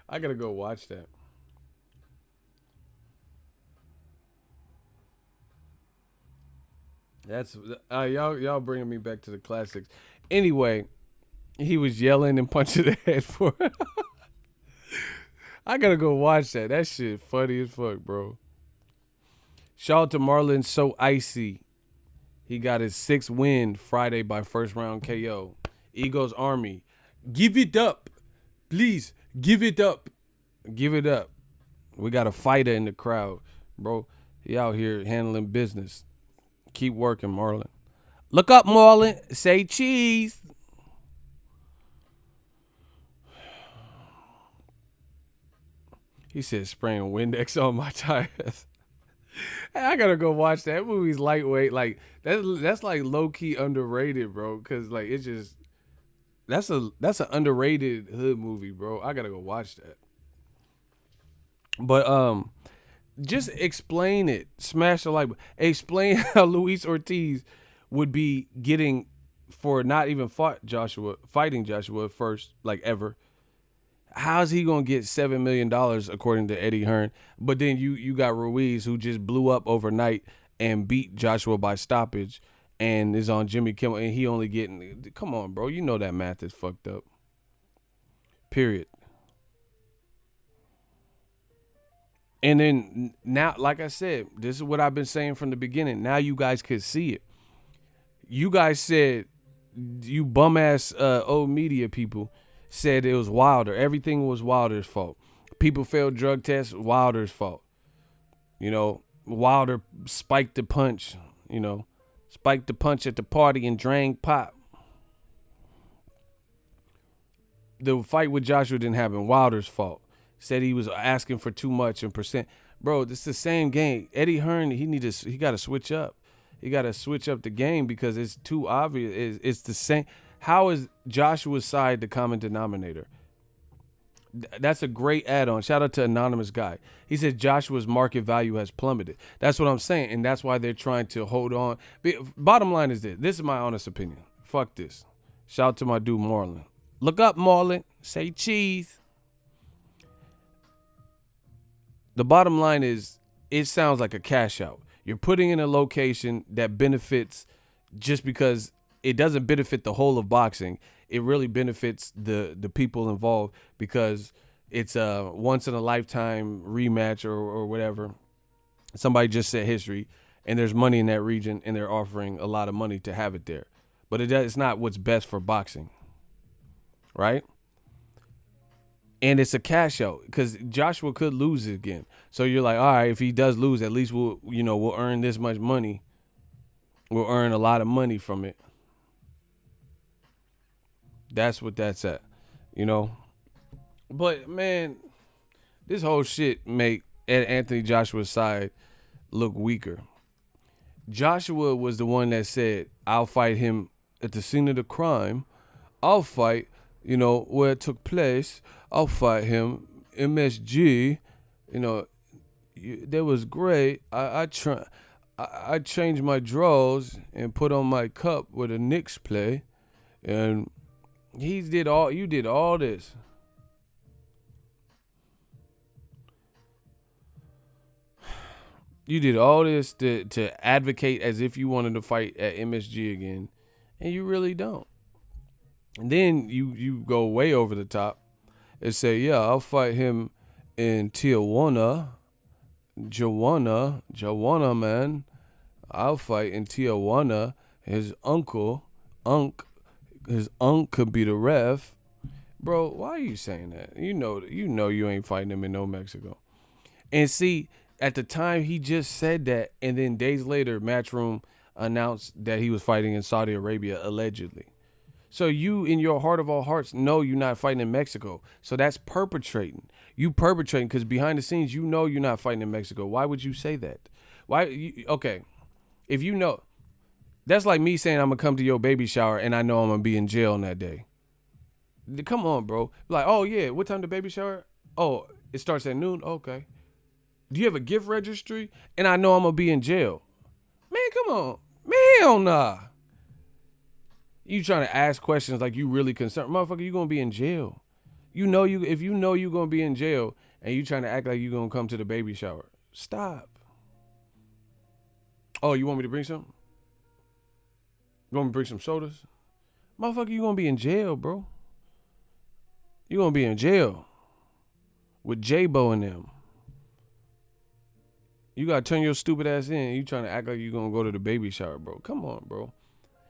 I gotta go watch that. That's y'all bringing me back to the classics. Anyway, he was yelling and punching the head for. I gotta go watch that. That shit funny as fuck, bro. Shout out to Marlon So Icy. He got his 6th win Friday by first round KO. Eagles Army. Give it up. Please, give it up. Give it up. We got a fighter in the crowd, bro. He out here handling business. Keep working, Marlon. Look up, Marlon. Say cheese. He said spraying Windex on my tires. I gotta go watch that. Movie's lightweight. Like that's like low key underrated, bro. Cause like it's just that's an underrated hood movie, bro. I gotta go watch that. But just explain it. Smash the like. Explain how Luis Ortiz would be getting for not even fighting Joshua first, like ever. How's he gonna get $7 million according to Eddie Hearn? But then you got Ruiz who just blew up overnight and beat Joshua by stoppage and is on Jimmy Kimmel and he only getting, come on, bro. You know that math is fucked up. Period. And then now, like I said, this is what I've been saying from the beginning. Now you guys could see it. You guys said, you bum ass old media people said it was Wilder. Everything was Wilder's fault. People failed drug tests, Wilder's fault. You know, Wilder spiked the punch, spiked the punch at the party and drank pop. The fight with Joshua didn't happen. Wilder's fault. Said he was asking for too much in percent. Bro, it's the same game. Eddie Hearn, he got to switch up. He got to switch up the game because it's too obvious. It's the same. How is Joshua's side the common denominator? That's a great add-on. Shout out to Anonymous Guy. He said Joshua's market value has plummeted. That's what I'm saying, and that's why they're trying to hold on. Bottom line is this. This is my honest opinion. Fuck this. Shout out to my dude Marlon. Look up, Marlon. Say cheese. The bottom line is it sounds like a cash out. You're putting in a location that benefits just because it doesn't benefit the whole of boxing. It really benefits the people involved because it's a once in a lifetime rematch or whatever. Somebody just set history, and there's money in that region, and they're offering a lot of money to have it there. But it's not what's best for boxing, right? And it's a cash out because Joshua could lose it again. So you're like, all right, if he does lose, at least we'll earn this much money. We'll earn a lot of money from it. That's what that's at, But man, this whole shit make Anthony Joshua's side look weaker. Joshua was the one that said, I'll fight him at the scene of the crime. I'll fight, where it took place. I'll fight him. MSG, that was great. I changed my drawers and put on my cup where the Knicks play. And you did all this. You did all this to advocate as if you wanted to fight at MSG again, and you really don't. And then you go way over the top and say, yeah, I'll fight him in Tijuana, man. I'll fight in Tijuana. His uncle could be the ref. Bro, why are you saying that? You know you ain't fighting him in no Mexico. And see, at the time he just said that, and then days later, Matchroom announced that he was fighting in Saudi Arabia, allegedly. So you, in your heart of all hearts, know you're not fighting in Mexico. So that's perpetrating. You perpetrating because behind the scenes, you're not fighting in Mexico. Why would you say that? Okay, if that's like me saying I'm going to come to your baby shower and I know I'm going to be in jail on that day. Come on, bro. Like, oh, yeah, what time the baby shower? Oh, it starts at noon? Okay. Do you have a gift registry? And I know I'm going to be in jail. Man, come on. Man, hell nah. You trying to ask questions like you really concerned. Motherfucker, you going to be in jail. If you know you're going to be in jail and you trying to act like you're going to come to the baby shower, stop. Oh, you want me to bring some? You want me to bring some sodas? Motherfucker, you going to be in jail, bro. You going to be in jail with J-Bo and them. You got to turn your stupid ass in. You trying to act like you going to go to the baby shower, bro. Come on, bro.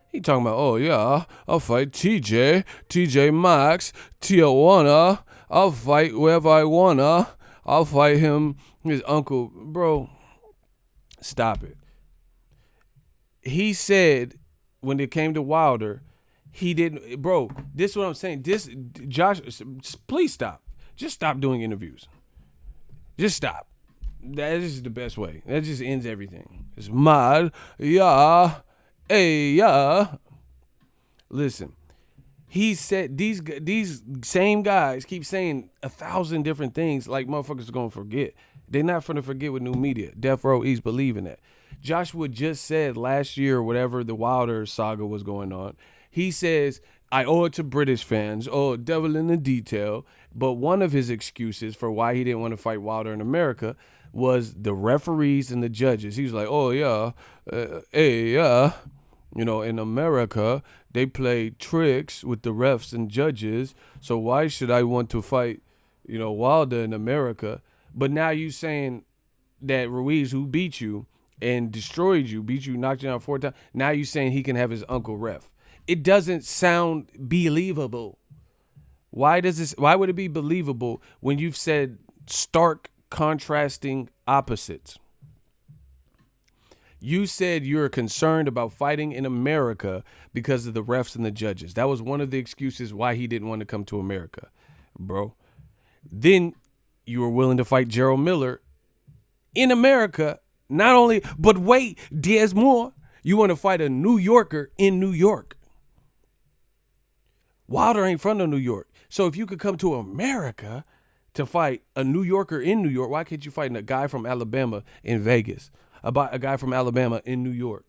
He talking about, oh, yeah, I'll fight TJ Maxx, Tijuana. I'll fight wherever I wanna. I'll fight him, his uncle. Bro, stop it. He said when it came to Wilder, he didn't. Bro, this is what I'm saying. Josh, please stop. Just stop doing interviews. Just stop. That is the best way. That just ends everything. It's mad. Yeah. Hey, yeah. Listen, he said these same guys keep saying 1,000 different things like motherfuckers are going to forget. They're not going to forget with new media. Death Row East believe in that. Joshua just said last year, whatever the Wilder saga was going on, he says, I owe it to British fans. Oh, devil in the detail. But one of his excuses for why he didn't want to fight Wilder in America was the referees and the judges. He was like, oh, yeah, hey, yeah. In America, they play tricks with the refs and judges. So why should I want to fight, Wilder in America? But now you saying that Ruiz, who beat you and destroyed you, knocked you out 4 times, now you saying he can have his uncle ref. It doesn't sound believable. Why would it be believable when you've said stark contrasting opposites? You said you're concerned about fighting in America because of the refs and the judges. That was one of the excuses why he didn't want to come to America, bro. Then you were willing to fight Gerald Miller in America. Not only, but wait, there's more. You want to fight a New Yorker in New York. Wilder ain't from New York. So if you could come to America to fight a New Yorker in New York, why can't you fight a guy from Alabama in Vegas? About a guy from Alabama in New York,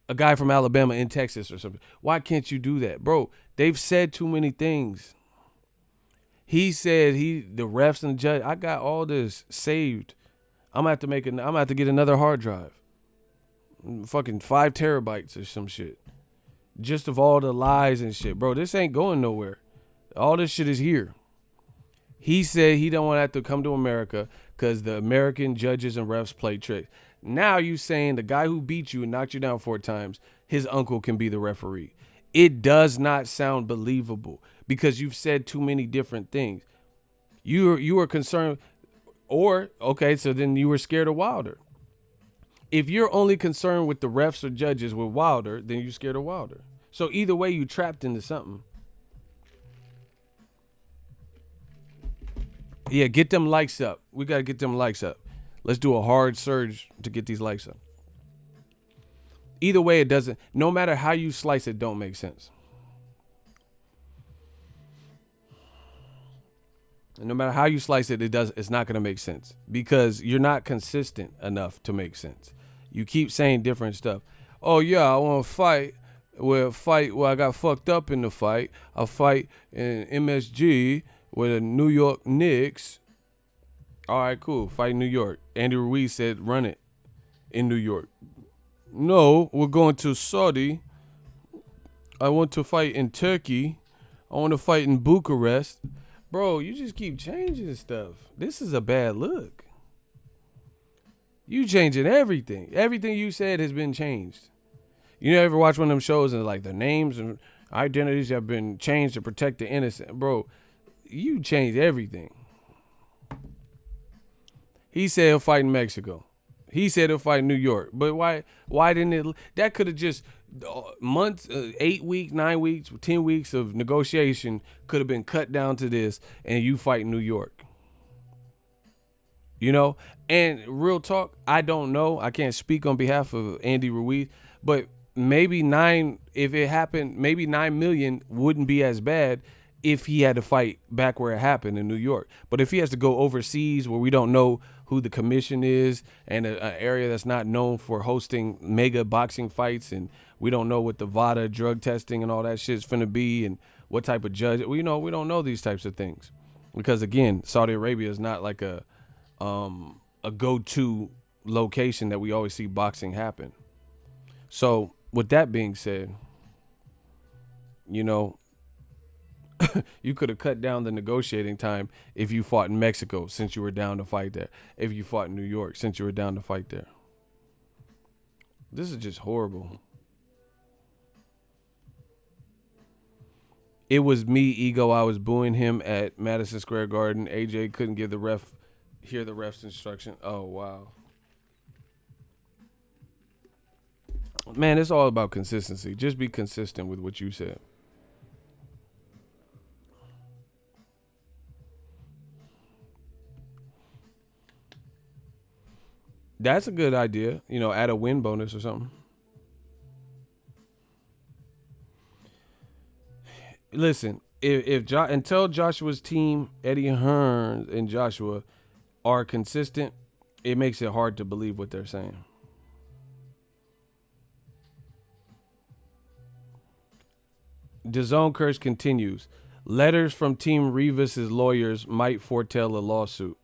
a guy from Alabama in Texas or something. Why can't you do that? Bro, they've said too many things. He said the refs and the judge, I got all this saved I'm gonna have to get another hard drive. Fucking 5 terabytes or some shit. Just of all the lies and shit. Bro, this ain't going nowhere. All this shit is here. He said he don't want to have to come to America because the American judges and refs play tricks. Now you saying the guy who beat you and knocked you down 4 times, his uncle can be the referee. It does not sound believable because you've said too many different things. You were concerned, or okay, so then you were scared of Wilder. If you're only concerned with the refs or judges with Wilder, then you're scared of Wilder. So either way, you trapped into something. Yeah, get them likes up. We got to get them likes up. Let's do a hard surge to get these likes up. Either way, it doesn't. No matter how you slice it, don't make sense. And no matter how you slice it, it's not going to make sense because you're not consistent enough to make sense. You keep saying different stuff. Oh yeah, I want to fight. Well, I got fucked up in the fight. I'll fight in MSG with the New York Knicks. All right, cool. Fight New York. Andy Ruiz said, run it in New York. No, we're going to Saudi. I want to fight in Turkey. I want to fight in Bucharest. Bro, you just keep changing stuff. This is a bad look. You changing everything. Everything you said has been changed. You ever watch one of them shows and like the names and identities have been changed to protect the innocent? Bro, you changed everything. He said he'll fight in Mexico. He said he'll fight in New York. But why didn't it? That could have just months, 8 weeks, 9 weeks, 10 weeks of negotiation could have been cut down to this and you fight in New York. You know, and real talk, I don't know. I can't speak on behalf of Andy Ruiz, but maybe if it happened, maybe 9 million wouldn't be as bad if he had to fight back where it happened in New York. But if he has to go overseas where we don't know who the commission is and an area that's not known for hosting mega boxing fights, and we don't know what the VADA drug testing and all that shit's finna be and what type of judge, we don't know these types of things. Because again, Saudi Arabia is not like a go-to location that we always see boxing happen. So with that being said, you know, you could have cut down the negotiating time if you fought in Mexico since you were down to fight there. If you fought in New York since you were down to fight there. This is just horrible. It was me, Ego. I was booing him at Madison Square Garden. AJ couldn't hear the ref's instruction. Oh, wow. Man, it's all about consistency. Just be consistent with what you said. That's a good idea. You know, add a win bonus or something. Listen, until Joshua's team, Eddie Hearn and Joshua, are consistent, it makes it hard to believe what they're saying. Dazn curse continues. Letters from Team Rivas' lawyers might foretell a lawsuit.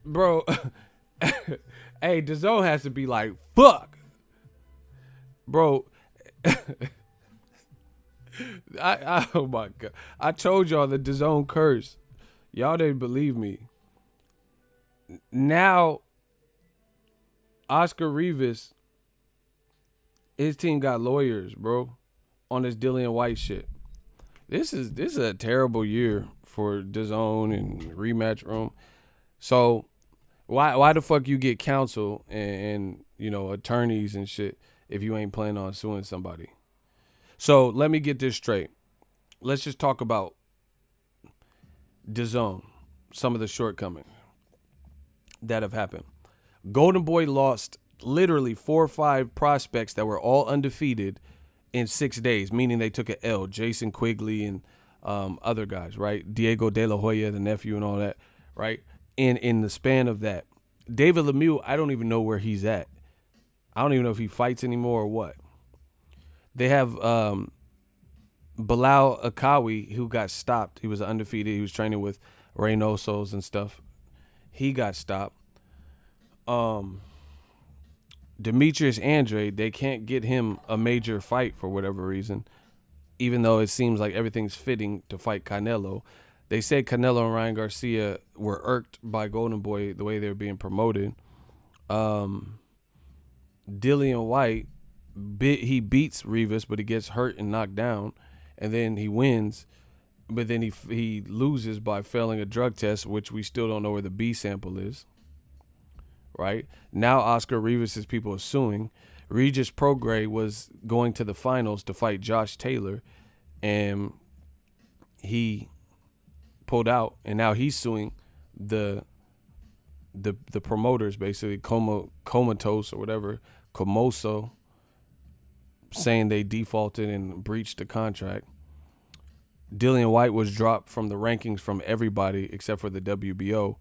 Bro, hey, Dazn has to be like, fuck. Bro, oh my God. I told y'all the Dazn curse. Y'all didn't believe me. Now, Oscar Rivas, his team got lawyers, bro, on this Dillian White shit. This is a terrible year for Dazn and Rematch Room. So why the fuck you get counsel and you know attorneys and shit if you ain't planning on suing somebody? So let me get this straight. Let's just talk about Dazn, some of the shortcomings that have happened. Golden Boy lost literally 4 or 5 prospects that were all undefeated in 6 days, meaning they took an L. Jason Quigley and other guys, right? Diego De La Hoya, the nephew, and all that, right? In the span of that, David Lemieux, I don't even know where he's at. I don't even know if he fights anymore or what. They have Bilal Akawi, who got stopped. He was undefeated. He was training with Reynosos and stuff. He got stopped. Demetrius Andrade, they can't get him a major fight for whatever reason, even though it seems like everything's fitting to fight Canelo. They said Canelo and Ryan Garcia were irked by Golden Boy the way they were being promoted. Dillian White, he beats Rivas, but he gets hurt and knocked down, and then he wins, but then he loses by failing a drug test, which we still don't know where the B sample is. Right now, Oscar Rivas' people are suing. Regis Prograis was going to the finals to fight Josh Taylor, and he pulled out, and now he's suing the promoters, basically Comatose or whatever, Comoso, saying they defaulted and breached the contract. Dillian White was dropped from the rankings from everybody except for the WBO.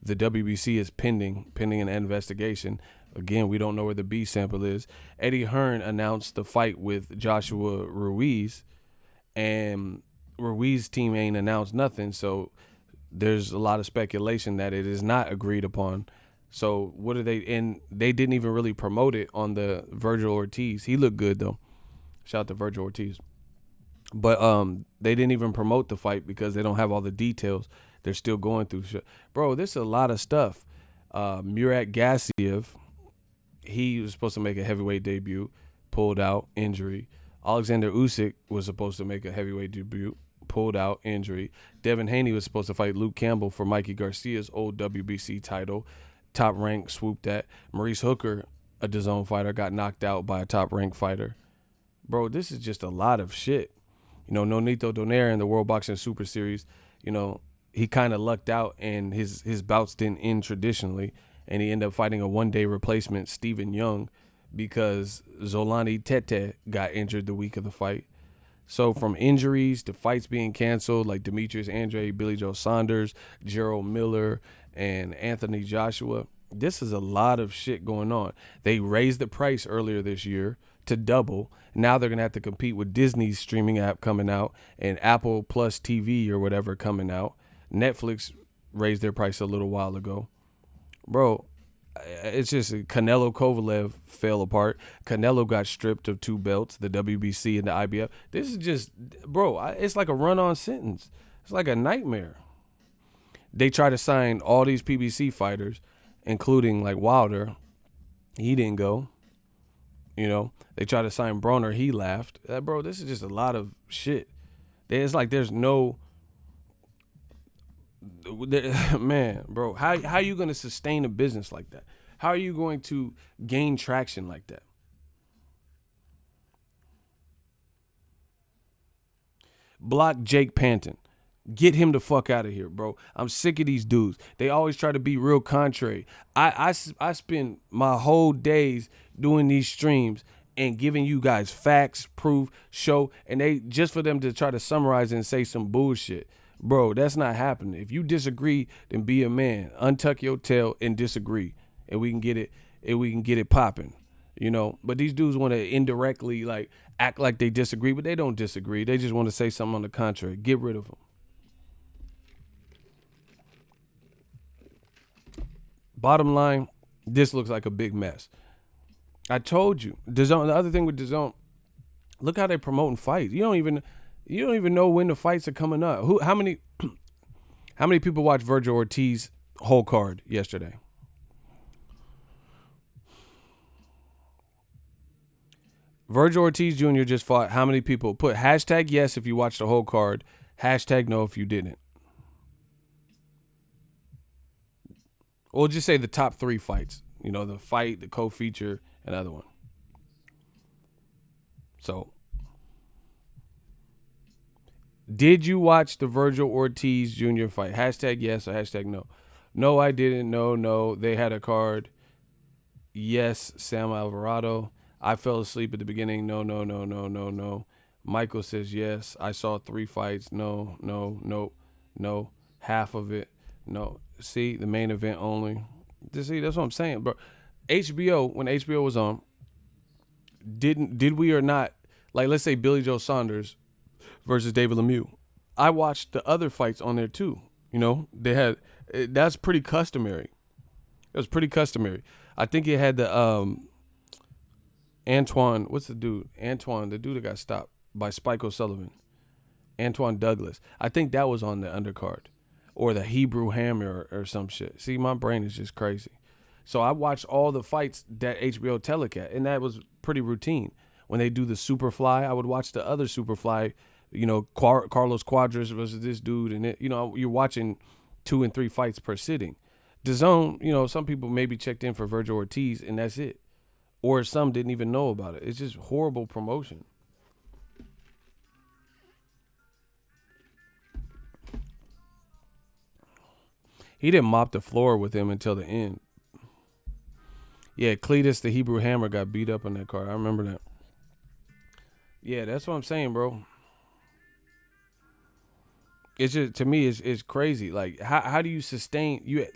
The WBC is pending an investigation. Again, we don't know where the B sample is. Eddie Hearn announced the fight with Joshua Ruiz, and Ruiz's team ain't announced nothing, so there's a lot of speculation that it is not agreed upon. So what are they? And they didn't even really promote it on the Virgil Ortiz. He looked good though. Shout out to Virgil Ortiz. But they didn't even promote the fight because they don't have all the details. They're still going through shit. Bro, there's a lot of stuff. Murat Gassiev, he was supposed to make a heavyweight debut, pulled out, injury. Alexander Usyk was supposed to make a heavyweight debut, pulled out, injury. Devin Haney was supposed to fight Luke Campbell for Mikey Garcia's old WBC title. Top rank swooped that. Maurice Hooker, a DAZN fighter, got knocked out by a top rank fighter. Bro, this is just a lot of shit. You know, Nonito Donaire in the World Boxing Super Series, you know, he kind of lucked out and his bouts didn't end traditionally, and he ended up fighting a one-day replacement, Stephen Young, because Zolani Tete got injured the week of the fight. So from injuries to fights being canceled, like Demetrius Andrade, Billy Joe Saunders, Gerald Miller, and Anthony Joshua, this is a lot of shit going on. They raised the price earlier this year to double. Now they're going to have to compete with Disney's streaming app coming out and Apple Plus TV or whatever coming out. Netflix raised their price a little while ago. Bro, it's just Canelo Kovalev fell apart. Canelo got stripped of 2 belts, the WBC and the IBF. This is just, bro, it's like a run-on sentence. It's like a nightmare. They try to sign all these PBC fighters, including like Wilder. He didn't go. You know, they tried to sign Broner. He laughed. Bro, this is just a lot of shit. It's like there's no... Man, bro, how are you going to sustain a business like that? How are you going to gain traction like that? Block Jake Panton. Get him the fuck out of here, bro. I'm sick of these dudes. They always try to be real contrary. I spend my whole days doing these streams and giving you guys facts, proof, show, and they just for them to try to summarize and say some bullshit. Bro, that's not happening. If you disagree, then be a man. Untuck your tail and disagree, and we can get it popping. You know, but these dudes want to indirectly like act like they disagree, but they don't disagree. They just want to say something on the contrary. Get rid of them. Bottom line, this looks like a big mess. I told you. DAZN, the other thing with DAZN, look how they're promoting fights. You don't even know when the fights are coming up. How many people watched Virgil Ortiz whole card yesterday? Virgil Ortiz Jr. just fought how many people? Put hashtag yes if you watched the whole card, hashtag no if you didn't. Or just say the top 3 fights. You know, the fight, the co-feature, another one. So, did you watch the Virgil Ortiz Jr. fight? Hashtag yes or hashtag no. No, I didn't. No. They had a card. Yes, Sam Alvarado. I fell asleep at the beginning. No. Michael says yes. I saw 3 fights. No. Half of it. No. See, the main event only. See, that's what I'm saying, bro. HBO, when HBO was on, did we or not, like, let's say Billy Joe Saunders versus David Lemieux. I watched the other fights on there too. You know, they had that's pretty customary. It was pretty customary. I think it had the Antoine. What's the dude? Antoine, the dude that got stopped by Spike O'Sullivan. Antoine Douglas. I think that was on the undercard, or the Hebrew Hammer or some shit. See, my brain is just crazy. So I watched all the fights that HBO telecast, and that was pretty routine. When they do the Superfly, I would watch the other Superfly. You know, Carlos Quadras versus this dude, and you're watching 2 and 3 fights per sitting. DAZN, some people maybe checked in for Virgil Ortiz, and that's it. Or some didn't even know about it. It's just horrible promotion. He didn't mop the floor with him until the end. Yeah, Cletus, the Hebrew Hammer, got beat up on that card. I remember that. Yeah, that's what I'm saying, bro. It's just, to me, it's crazy. Like, how do you sustain, you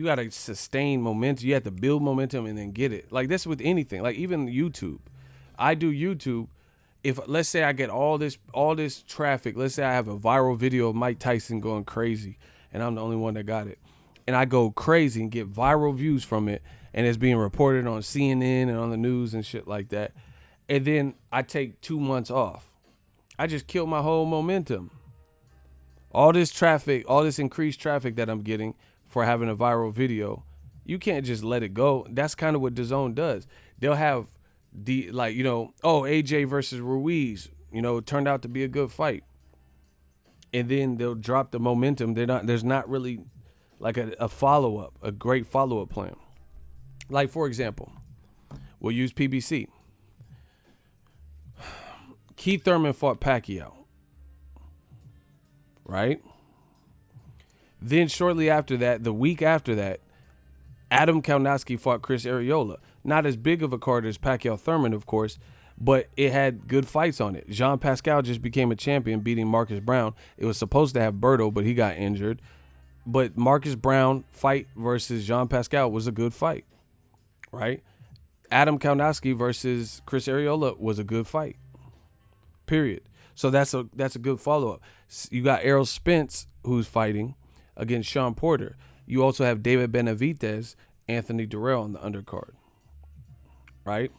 got to sustain momentum. You have to build momentum and then get it. Like, that's with anything. Like, even YouTube. I do YouTube. If, let's say I get all this traffic, let's say I have a viral video of Mike Tyson going crazy, and I'm the only one that got it, and I go crazy and get viral views from it, and it's being reported on CNN and on the news and shit like that, and then I take 2 months off, I just killed my whole momentum. All this traffic, all this increased traffic that I'm getting for having a viral video, you can't just let it go. That's kind of what DAZN does. They'll have AJ versus Ruiz, turned out to be a good fight. And then they'll drop the momentum. There's not really like a follow-up, a great follow-up plan. Like, for example, we'll use PBC. Keith Thurman fought Pacquiao, right? Then shortly after that, the week after that, Adam Kaunowski fought Chris Arreola. Not as big of a card as Pacquiao Thurman, of course, but it had good fights on it. Jean Pascal just became a champion, beating Marcus Brown. It was supposed to have Berto, but he got injured. But Marcus Brown fight versus Jean Pascal was a good fight, right? Adam Kaunowski versus Chris Arreola was a good fight, period. So that's a good follow-up. You got Errol Spence, who's fighting against Sean Porter. You also have David Benavidez, Anthony Durrell on the undercard, right?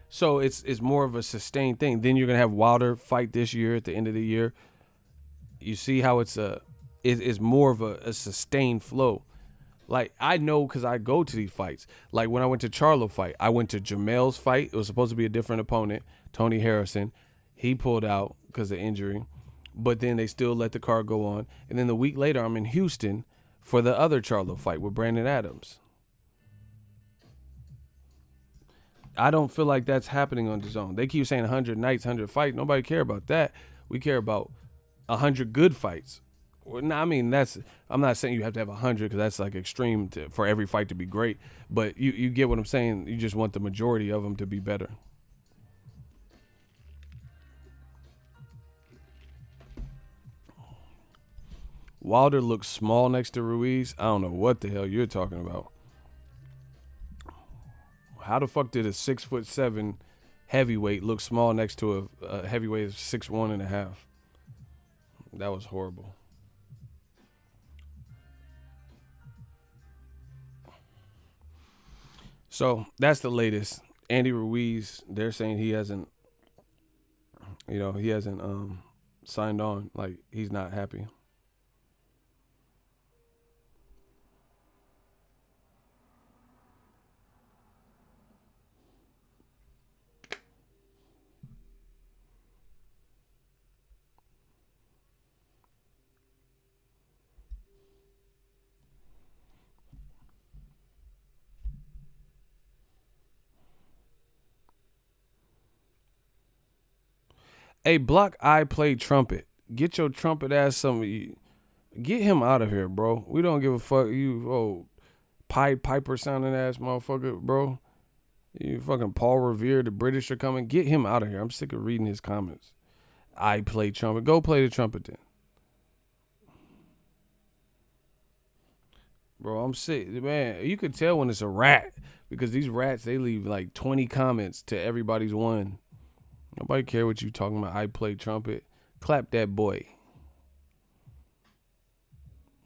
So it's more of a sustained thing. Then you're going to have Wilder fight this year at the end of the year. You see how it's more of a sustained flow. Like, I know because I go to these fights. Like, when I went to Charlo fight, I went to Jamel's fight. It was supposed to be a different opponent, Tony Harrison. He pulled out because of injury. But then they still let the card go on. And then the week later, I'm in Houston for the other Charlo fight with Brandon Adams. I don't feel like that's happening on DAZN. They keep saying 100 nights, 100 fights. Nobody care about that. We care about 100 good fights. I mean, I'm not saying you have to have 100 because that's like extreme for every fight to be great. But you get what I'm saying. You just want the majority of them to be better. Wilder looks small next to Ruiz. I don't know what the hell you're talking about. How the fuck did a 6'7" heavyweight look small next to a heavyweight of 6'1.5"? That was horrible. So that's the latest. Andy Ruiz, they're saying he hasn't signed on. Like, he's not happy. Hey, Block, I play trumpet. Get your trumpet ass somebody. Get him out of here, bro. We don't give a fuck. You Pied Piper sounding ass motherfucker, bro. You fucking Paul Revere, the British are coming. Get him out of here. I'm sick of reading his comments. I play trumpet. Go play the trumpet then. Bro, I'm sick. Man, you could tell when it's a rat because these rats, they leave like 20 comments to everybody's one. Nobody care what you talking about. I play trumpet. Clap that boy.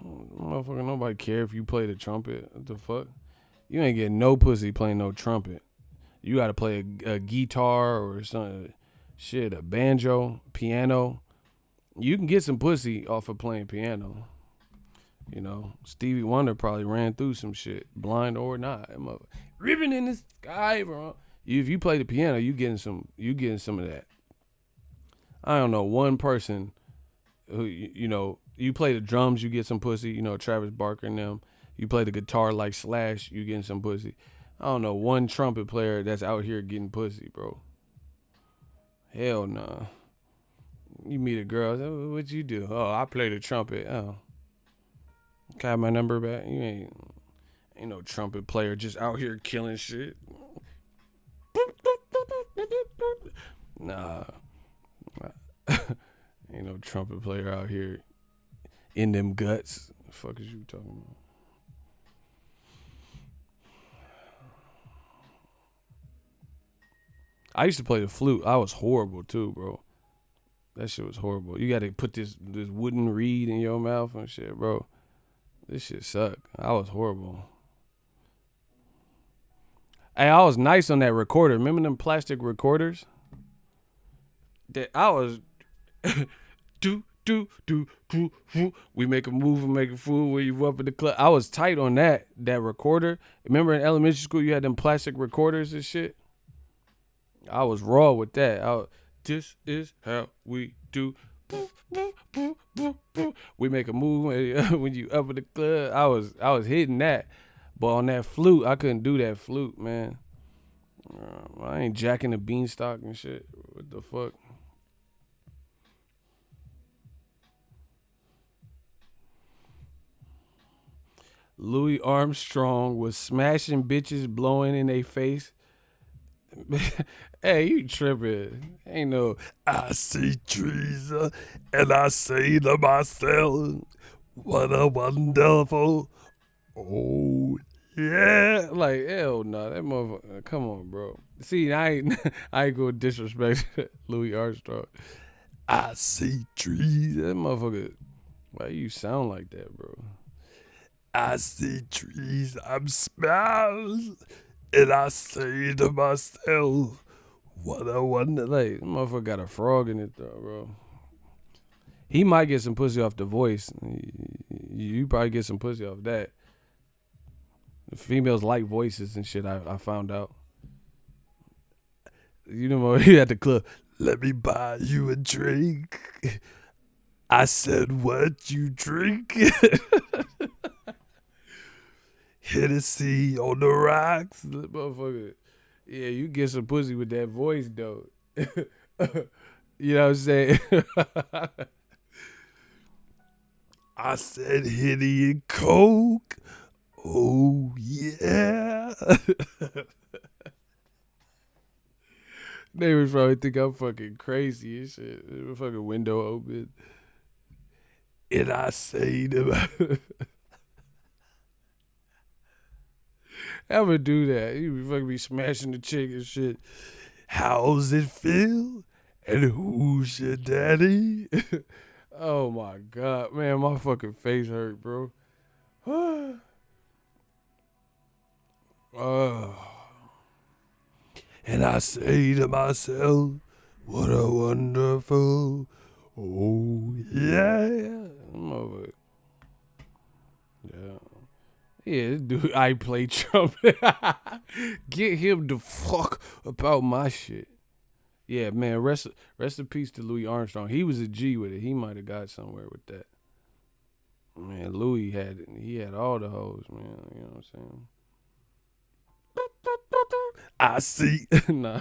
Motherfucker, nobody care if you play the trumpet. What the fuck? You ain't getting no pussy playing no trumpet. You gotta play a guitar or something. Shit, a banjo, piano. You can get some pussy off of playing piano. You know, Stevie Wonder probably ran through some shit, blind or not. Ribbon in the sky, bro. If you play the piano, you getting some of that. I don't know one person who you play the drums, you get some pussy. You know, Travis Barker and them. You play the guitar like Slash, you getting some pussy. I don't know one trumpet player that's out here getting pussy, bro. Hell nah. You meet a girl, what you do? Oh, I play the trumpet. Oh, can I have my number back? You ain't no trumpet player just out here killing shit. Nah. Ain't no trumpet player out here in them guts. The fuck is you talking about? I used to play the flute. I was horrible too, bro. That shit was horrible. You got to put this wooden reed in your mouth and shit, bro. This shit sucked. I was horrible. Hey, I was nice on that recorder. Remember them plastic recorders? That I was do. We make a move and make a fool when you up in the club. I was tight on that recorder. Remember in elementary school you had them plastic recorders and shit? I was raw with that. This is how we do. We make a move when you up in the club. I was hitting that, but on that flute I couldn't do that flute, man. I ain't jacking the beanstalk and shit. What the fuck? Louis Armstrong was smashing bitches, blowing in their face. Hey, you tripping. Ain't no, I see trees and I say to myself, what a wonderful, oh, yeah. Like, hell no, that motherfucker, come on, bro. See, I ain't gonna disrespect Louis Armstrong. I see trees. That motherfucker, why you sound like that, bro? I see trees, I'm smiles. And I say to myself, what a wonder. Like, motherfucker got a frog in it, though, bro. He might get some pussy off the voice. You probably get some pussy off that. The females like voices and shit, I found out. You know, he at the club. Let me buy you a drink. I said, what you drink? Hennessy on the rocks. Motherfucker. Yeah, you get some pussy with that voice, though. You know what I'm saying? I said Henny and Coke. Oh, yeah. They would probably think I'm fucking crazy and shit. Fucking window open. And I say to them, I would do that. You would fucking be smashing the chick and shit. How's it feel? And who's your daddy? Oh my God, man, my fucking face hurt, bro. And I say to myself, what a wonderful, oh yeah. Yeah. Yeah, this dude, I play trumpet. Get him the fuck about my shit. Yeah, man, rest in peace to Louis Armstrong. He was a G with it. He might have got somewhere with that. Man, Louis had all the hoes, man. You know what I'm saying? I see. Nah.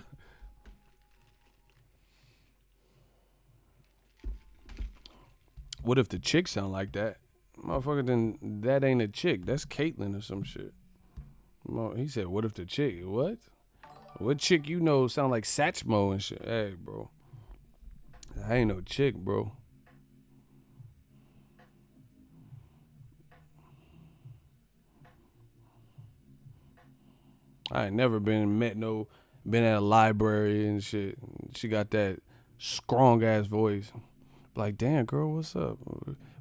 What if the chick sound like that? Motherfucker, then that ain't a chick. That's Caitlyn or some shit. He said, what if the chick? What? What chick you know sound like Satchmo and shit? Hey, bro. I ain't no chick, bro. I ain't never been at a library and shit. She got that strong ass voice. Like, damn, girl, what's up?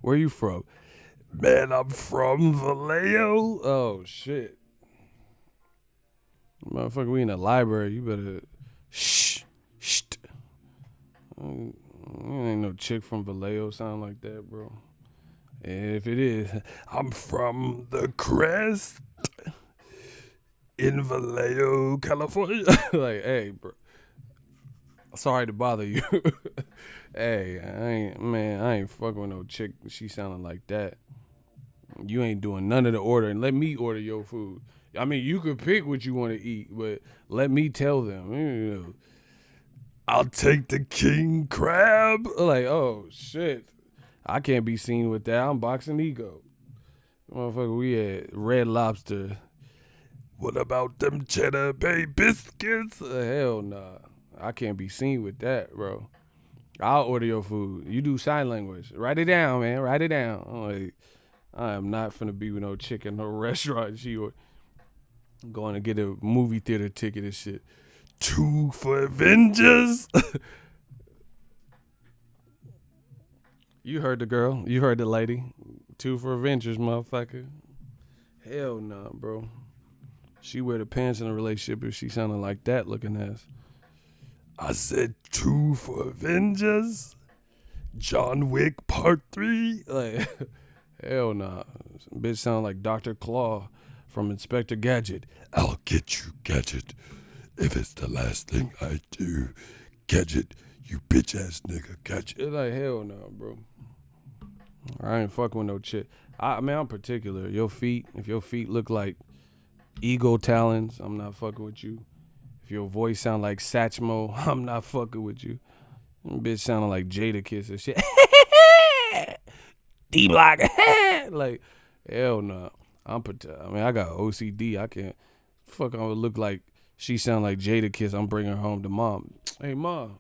Where you from? Man, I'm from Vallejo. Oh, shit. Motherfucker, we in the library. You better shh. Ain't no chick from Vallejo sound like that, bro. And if it is, I'm from the Crest in Vallejo, California. Like, hey, bro. Sorry to bother you. Hey, I ain't fucking with no chick. She sounding like that. You ain't doing none of the ordering. Let me order your food. I mean, you could pick what you want to eat, but let me tell them. You know, I'll take the king crab. Like, oh shit, I can't be seen with that. I'm Boxingego. Motherfucker, we had Red Lobster. What about them cheddar bay biscuits? Hell nah. I can't be seen with that, bro. I'll order your food. You do sign language. Write it down, man. Write it down. I'm like, I am not finna be with no chick in no restaurant. She going to get a movie theater ticket and shit. 2 for Avengers. You heard the girl. You heard the lady. 2 for Avengers, motherfucker. Hell nah, bro. She wear the pants in a relationship if she sounding like that looking ass. I said 2 for Avengers. John Wick Part 3. Like, hell nah. Bitch sound like Dr. Claw from Inspector Gadget. I'll get you, Gadget. If it's the last thing I do, Gadget, you bitch ass nigga, Gadget. It's like, hell no, bro. I ain't fucking with no chick. I'm particular. Your feet, if your feet look like eagle talons, I'm not fucking with you. If your voice sound like Satchmo, I'm not fucking with you. Bitch sounding like Jada Kiss and shit. D-Block. Like, hell no. I got OCD. I can't. Fuck, I would look like she sound like Jada Kiss. I'm bringing her home to mom. Hey, mom,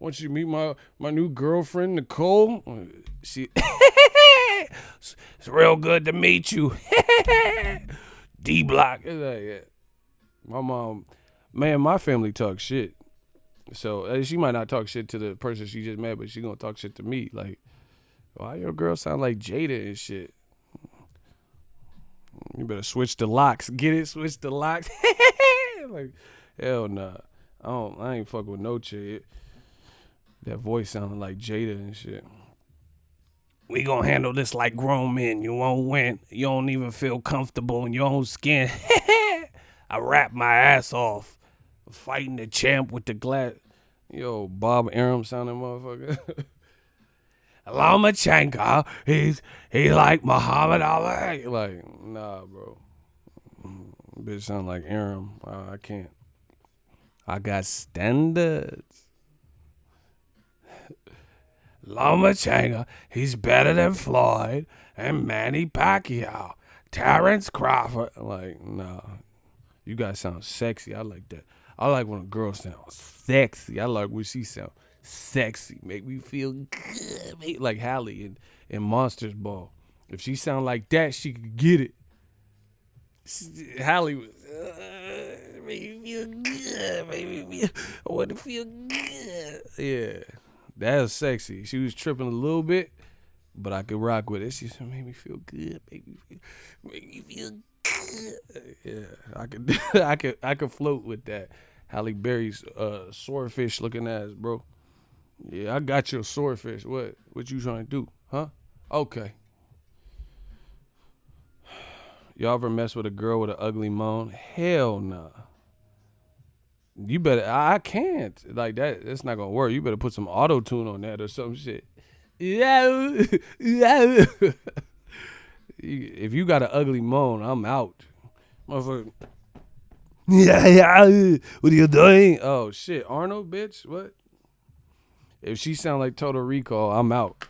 I want you to meet my new girlfriend, Nicole. She, it's real good to meet you. D-Block. It's like, yeah. My mom, man, my family talks shit. So she might not talk shit to the person she just met, but she gonna talk shit to me. Like, why your girl sound like Jada and shit? You better switch the locks. Get it? Switch the locks. Like, hell nah. I ain't fucking with no chick. That voice sounding like Jada and shit. We gonna handle this like grown men. You won't win. You don't even feel comfortable in your own skin. I rap my ass off. Fighting the champ with the glass. Yo, Bob Arum sounding motherfucker. Lomachenko, he's like Muhammad Ali. Like, nah, bro. Bitch sound like Arum. I can't. I got standards. Lomachenko, he's better than Floyd and Manny Pacquiao. Terrence Crawford. Like, nah. You guys sound sexy. I like that. I like when a girl sounds sexy. I like when she sounds sexy. Make me feel good. Like Hallie in Monsters Ball. If she sound like that, she could get it. Hallie was, make me feel good. I want to feel good. Yeah, that was sexy. She was tripping a little bit, but I could rock with it. She said, make me feel good. Make me feel good. Yeah, I could float with that. Halle Berry's swordfish looking ass, bro. Yeah, I got your swordfish. What you trying to do? Huh? Okay. Y'all ever mess with a girl with an ugly moan? Hell nah. You better, I can't. Like that, that's not gonna work. You better put some auto tune on that or some shit. Yeah. If you got an ugly moan, I'm out. Motherfucker. Yeah. What are you doing? Oh shit, Arnold, bitch. What? If she sound like Total Recall, I'm out.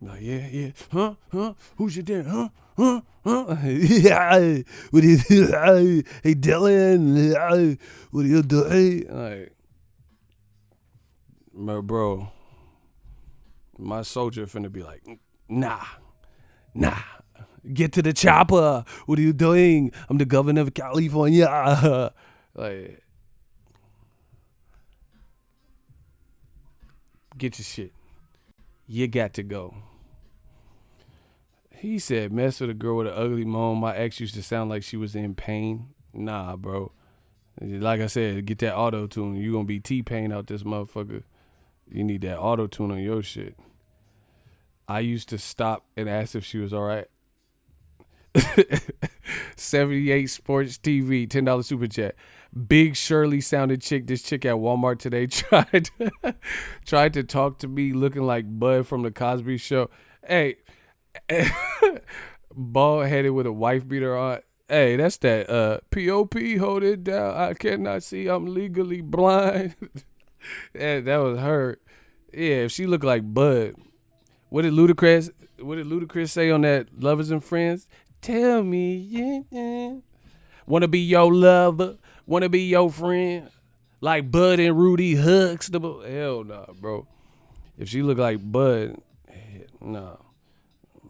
Like, yeah. Huh? Who's your dad? Huh? Yeah. What do you do? Hey, Dylan. What are you doing? Like, bro, my soldier finna be like, nah. Get to the chopper. What are you doing? I'm the governor of California. Like, get your shit. You got to go. He said, mess with a girl with an ugly moan. My ex used to sound like she was in pain. Nah, bro. Like I said, get that auto tune. You gonna be T-Pain out this motherfucker. You need that auto tune on your shit. I used to stop and ask if she was all right. 78 Sports TV, $10 super chat. Big Shirley sounded chick. This chick at Walmart today tried to talk to me looking like Bud from the Cosby Show. Hey, bald headed with a wife beater on. Hey, that's that POP, hold it down. I cannot see. I'm legally blind. Yeah, that was her. Yeah, if she looked like Bud. What did Ludacris say on that Lovers and Friends? Tell me, yeah. Wanna be your lover? Wanna be your friend? Like Bud and Rudy Huxtable? Hell nah, bro. If she look like Bud, nah.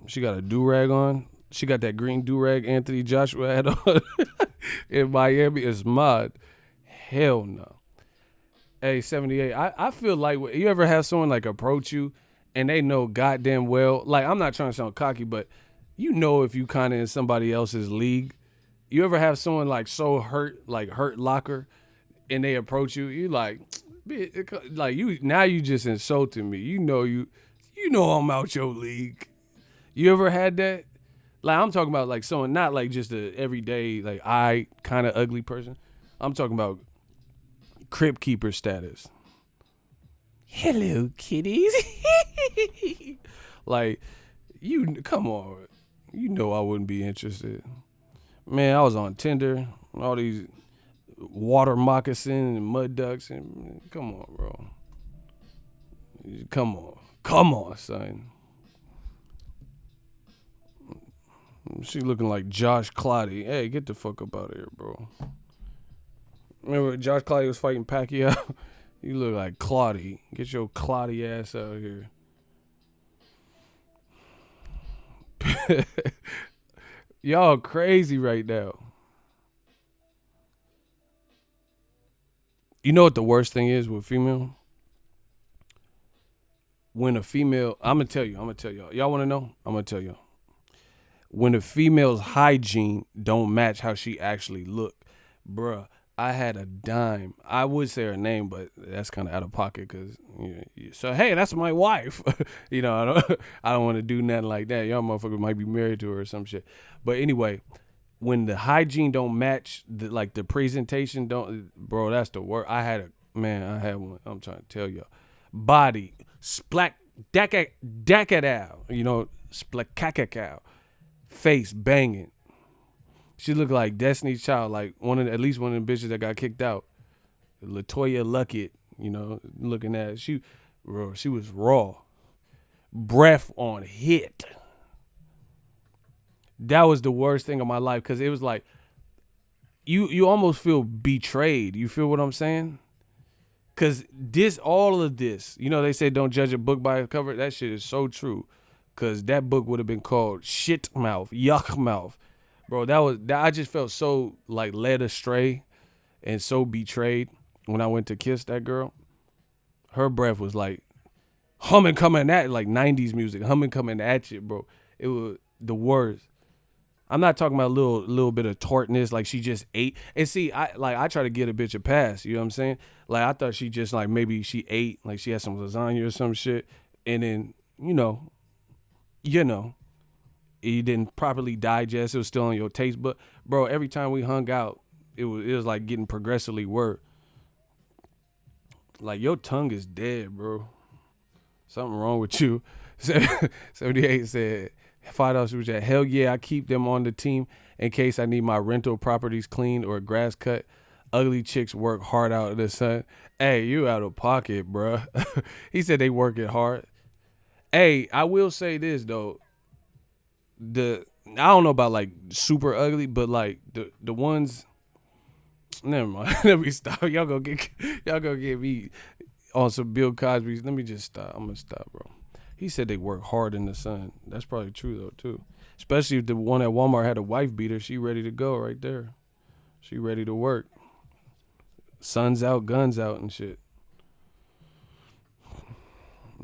She got a do-rag on. She got that green do-rag Anthony Joshua had on in Miami. It's mod. Hell no. Hey, 78. I feel like you ever have someone like approach you and they know goddamn well, like I'm not trying to sound cocky, but you know if you kind of in somebody else's league. You ever have someone like so hurt locker, and they approach you, you like you now you just insulting me. You know I'm out your league. You ever had that? Like I'm talking about like someone not like just a everyday like I kind of ugly person. I'm talking about Crypt Keeper status. Hello, kitties. Like you come on. You know I wouldn't be interested. Man, I was on Tinder, all these water moccasins and mud ducks, and come on, bro. Come on, son. She looking like Josh Clottey. Hey, get the fuck up out of here, bro. Remember Josh Clottey was fighting Pacquiao? You look like Clottey. Get your Clottey ass out here. Y'all crazy right now. You know what the worst thing is with female? When a female, I'm gonna tell y'all. Y'all want to know? I'm gonna tell y'all. When a female's hygiene don't match how she actually look, bruh. I had a dime. I would say her name, but that's kind of out of pocket because so hey, that's my wife. I don't want to do nothing like that. Y'all motherfuckers might be married to her or some shit. But anyway, when the hygiene don't match the presentation don't, bro, that's the worst. I had one. I'm trying to tell y'all. Body splack decadal, splackacacao, face banging. She looked like Destiny's Child, like at least one of the bitches that got kicked out. LaToya Luckett, looking at she was raw. Breath on hit. That was the worst thing of my life because it was like you almost feel betrayed. You feel what I'm saying? Because all of this, they say don't judge a book by its cover. That shit is so true. Because that book would have been called Shit Mouth, Yuck Mouth. Bro, I just felt so like led astray and so betrayed when I went to kiss that girl. Her breath was like humming coming at like 90s music, humming coming at you, bro. It was the worst. I'm not talking about a little bit of tartness, like she just ate. And see, I try to get a bitch a pass, you know what I'm saying? Like I thought she just like maybe she ate, like she had some lasagna or some shit, and then, you didn't properly digest. It was still on your taste. But, bro, every time we hung out, it was like getting progressively worse. Like, your tongue is dead, bro. Something wrong with you. 78 said, $5 super chat. Hell yeah, I keep them on the team in case I need my rental properties cleaned or grass cut. Ugly chicks work hard out in the sun. Hey, you out of pocket, bro. He said they work it hard. Hey, I will say this, though. I don't know about like super ugly, but like the ones. Never mind. Let me stop. Y'all gonna get me on some Bill Cosby. Let me just stop. I'm gonna stop, bro. He said they work hard in the sun. That's probably true though too. Especially if the one at Walmart had a wife beater. She ready to go right there. She ready to work. Sun's out, guns out, and shit.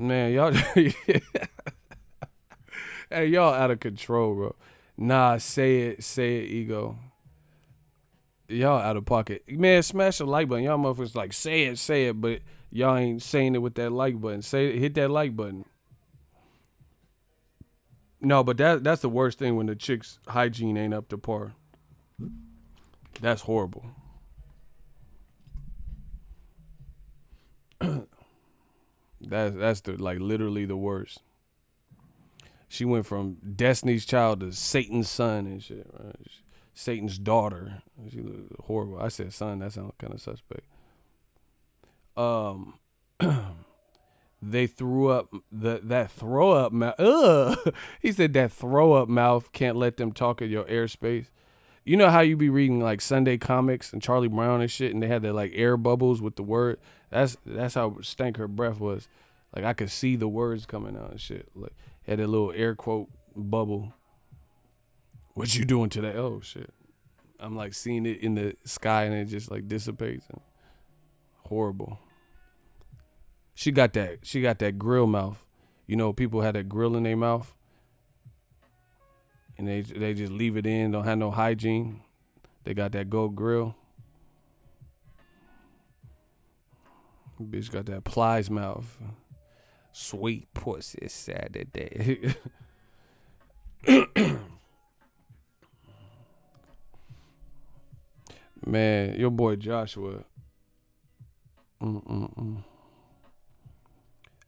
Man, y'all, hey, y'all out of control, bro. Nah, say it, ego. Y'all out of pocket. Man, smash the like button. Y'all motherfuckers like, say it, but y'all ain't saying it with that like button. Hit that like button. No, but that's the worst thing when the chick's hygiene ain't up to par. That's horrible. That's the like literally the worst. She went from Destiny's Child to Satan's son and shit. Right? Satan's daughter. She looked horrible. I said son. That sounds kind of suspect. They threw up that throw up mouth. Ugh. He said that throw up mouth can't let them talk in your airspace. You know how you be reading like Sunday comics and Charlie Brown and shit, and they had the like air bubbles with the word. That's how stank her breath was. Like I could see the words coming out and shit. Like had a little air quote bubble. What you doing today? Oh shit. I'm like seeing it in the sky and it just like dissipates. Horrible. She got that grill mouth. You know, people had that grill in their mouth. And they just leave it in, don't have no hygiene. They got that gold grill. Bitch got that plies mouth. Sweet pussy Saturday. Man, your boy Joshua.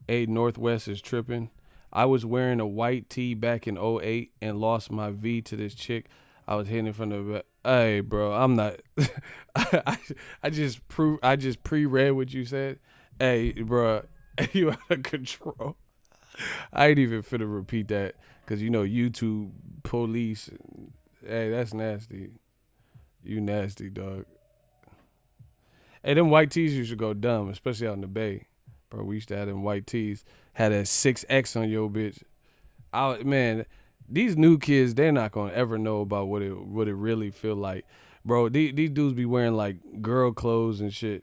A Northwest is tripping. I was wearing a white tee back in '08 and lost my V to this chick. I was hitting from the back. Hey, bro, I'm not. I just pre-read what you said. Hey, bro, you out of control. I ain't even finna repeat that because you know YouTube police. Hey, that's nasty. You nasty, dog. Hey, them white tees used to go dumb, especially out in the Bay. Bro, we used to have them white tees. Had a 6X on your bitch. Man, these new kids, they're not gonna ever know about what it really feel like. Bro, these dudes be wearing like girl clothes and shit,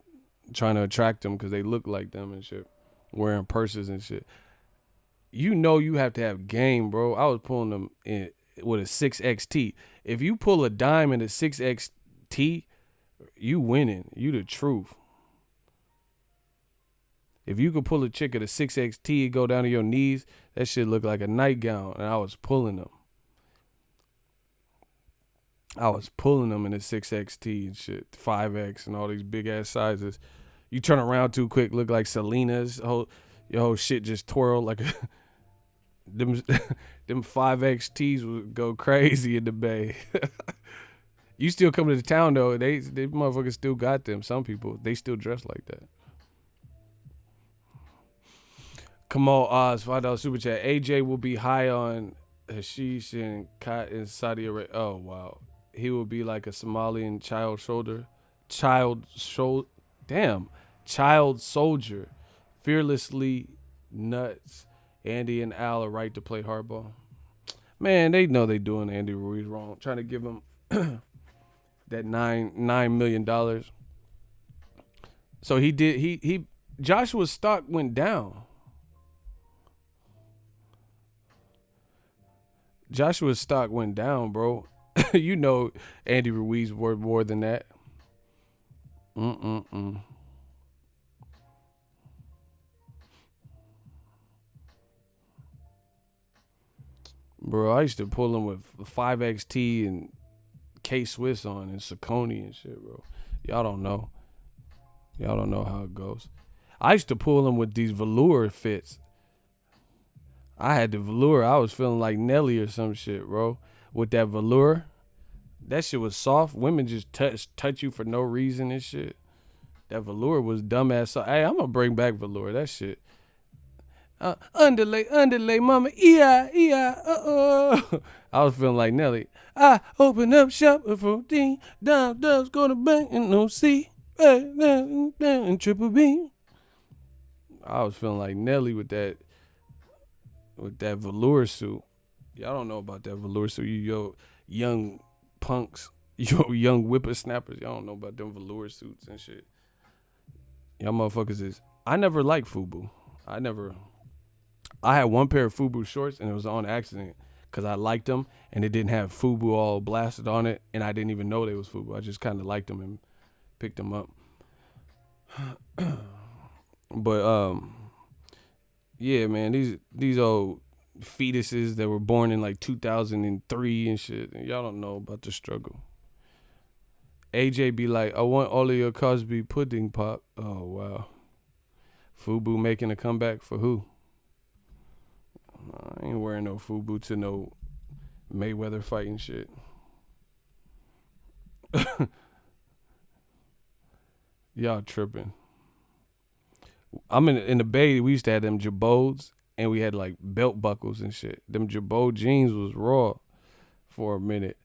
trying to attract them because they look like them and shit. Wearing purses and shit. You know you have to have game, bro. I was pulling them in with a 6XT. If you pull a dime in a 6XT, you winning. You the truth. If you could pull a chick at a 6XT and go down to your knees, that shit look like a nightgown. And I was pulling them. I was pulling them in a 6XT and shit, 5X and all these big ass sizes. You turn around too quick, look like Selena's. Your whole shit just twirl like a, them 5XTs would go crazy in the Bay. You still come to the town though, they motherfuckers still got them. Some people, they still dress like that. Kamal Oz, $5 super chat. AJ will be high on hashish and cat in Saudi Arabia. Oh wow, he will be like a Somalian child soldier, fearlessly nuts. Andy and Al are right to play hardball. Man, they know they doing Andy Ruiz wrong, trying to give him that $9 million. So he did. He Joshua's stock went down. Joshua's stock went down, bro. You know Andy Ruiz worth more than that. Bro, I used to pull him with 5XT and K-Swiss on and Saucony and shit, bro. Y'all don't know. Y'all don't know how it goes. I used to pull him with these velour fits. I had the velour. I was feeling like Nelly or some shit, bro. With that velour. That shit was soft. Women just touch you for no reason and shit. That velour was dumbass. So, hey, I'm going to bring back velour. That shit. Underlay, mama. Yeah. I was feeling like Nelly. I open up shop at 14. Down, go to bank and no C. And triple B. I was feeling like Nelly with that velour suit. Y'all don't know about that velour suit. You young punks, young whippersnappers. Y'all don't know about them velour suits and shit. Y'all motherfuckers is. I never liked FUBU. I never I had one pair of FUBU shorts, and it was on accident because I liked them, and it didn't have FUBU all blasted on it, and I didn't even know they was FUBU. I just kind of liked them and picked them up. But yeah, man, these old fetuses that were born in like 2003 and shit, and y'all don't know about the struggle. AJ be like, I want all of your Cosby pudding pop. Oh wow, FUBU making a comeback for who? I ain't wearing no FUBU to no Mayweather fighting shit. Y'all tripping. I'm in the Bay. We used to have them Jabots, and we had like belt buckles and shit. Them Jabot jeans was raw for a minute,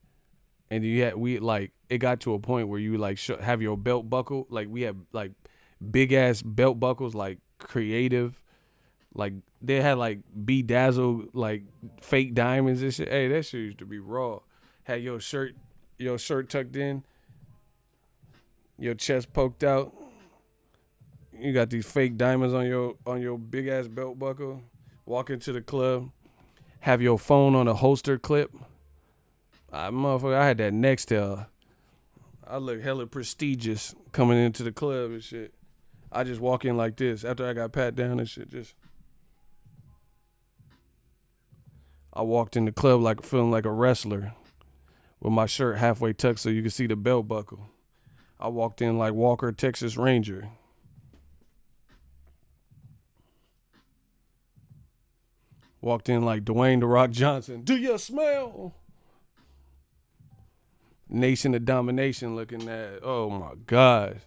and it got to a point where you like have your belt buckle. Like we had like big ass belt buckles, like creative. Like they had like bedazzled like fake diamonds and shit. Hey, that shit used to be raw. Had your shirt tucked in, your chest poked out. You got these fake diamonds on your big ass belt buckle. Walk into the club, have your phone on a holster clip. Motherfucker, I had that Nextel. I look hella prestigious coming into the club and shit. I just walk in like this after I got pat down and shit. I walked in the club like feeling like a wrestler with my shirt halfway tucked so you could see the belt buckle. I walked in like Walker, Texas Ranger. Walked in like Dwayne "The Rock" Johnson. Do you smell? Nation of Domination looking at. Oh my gosh.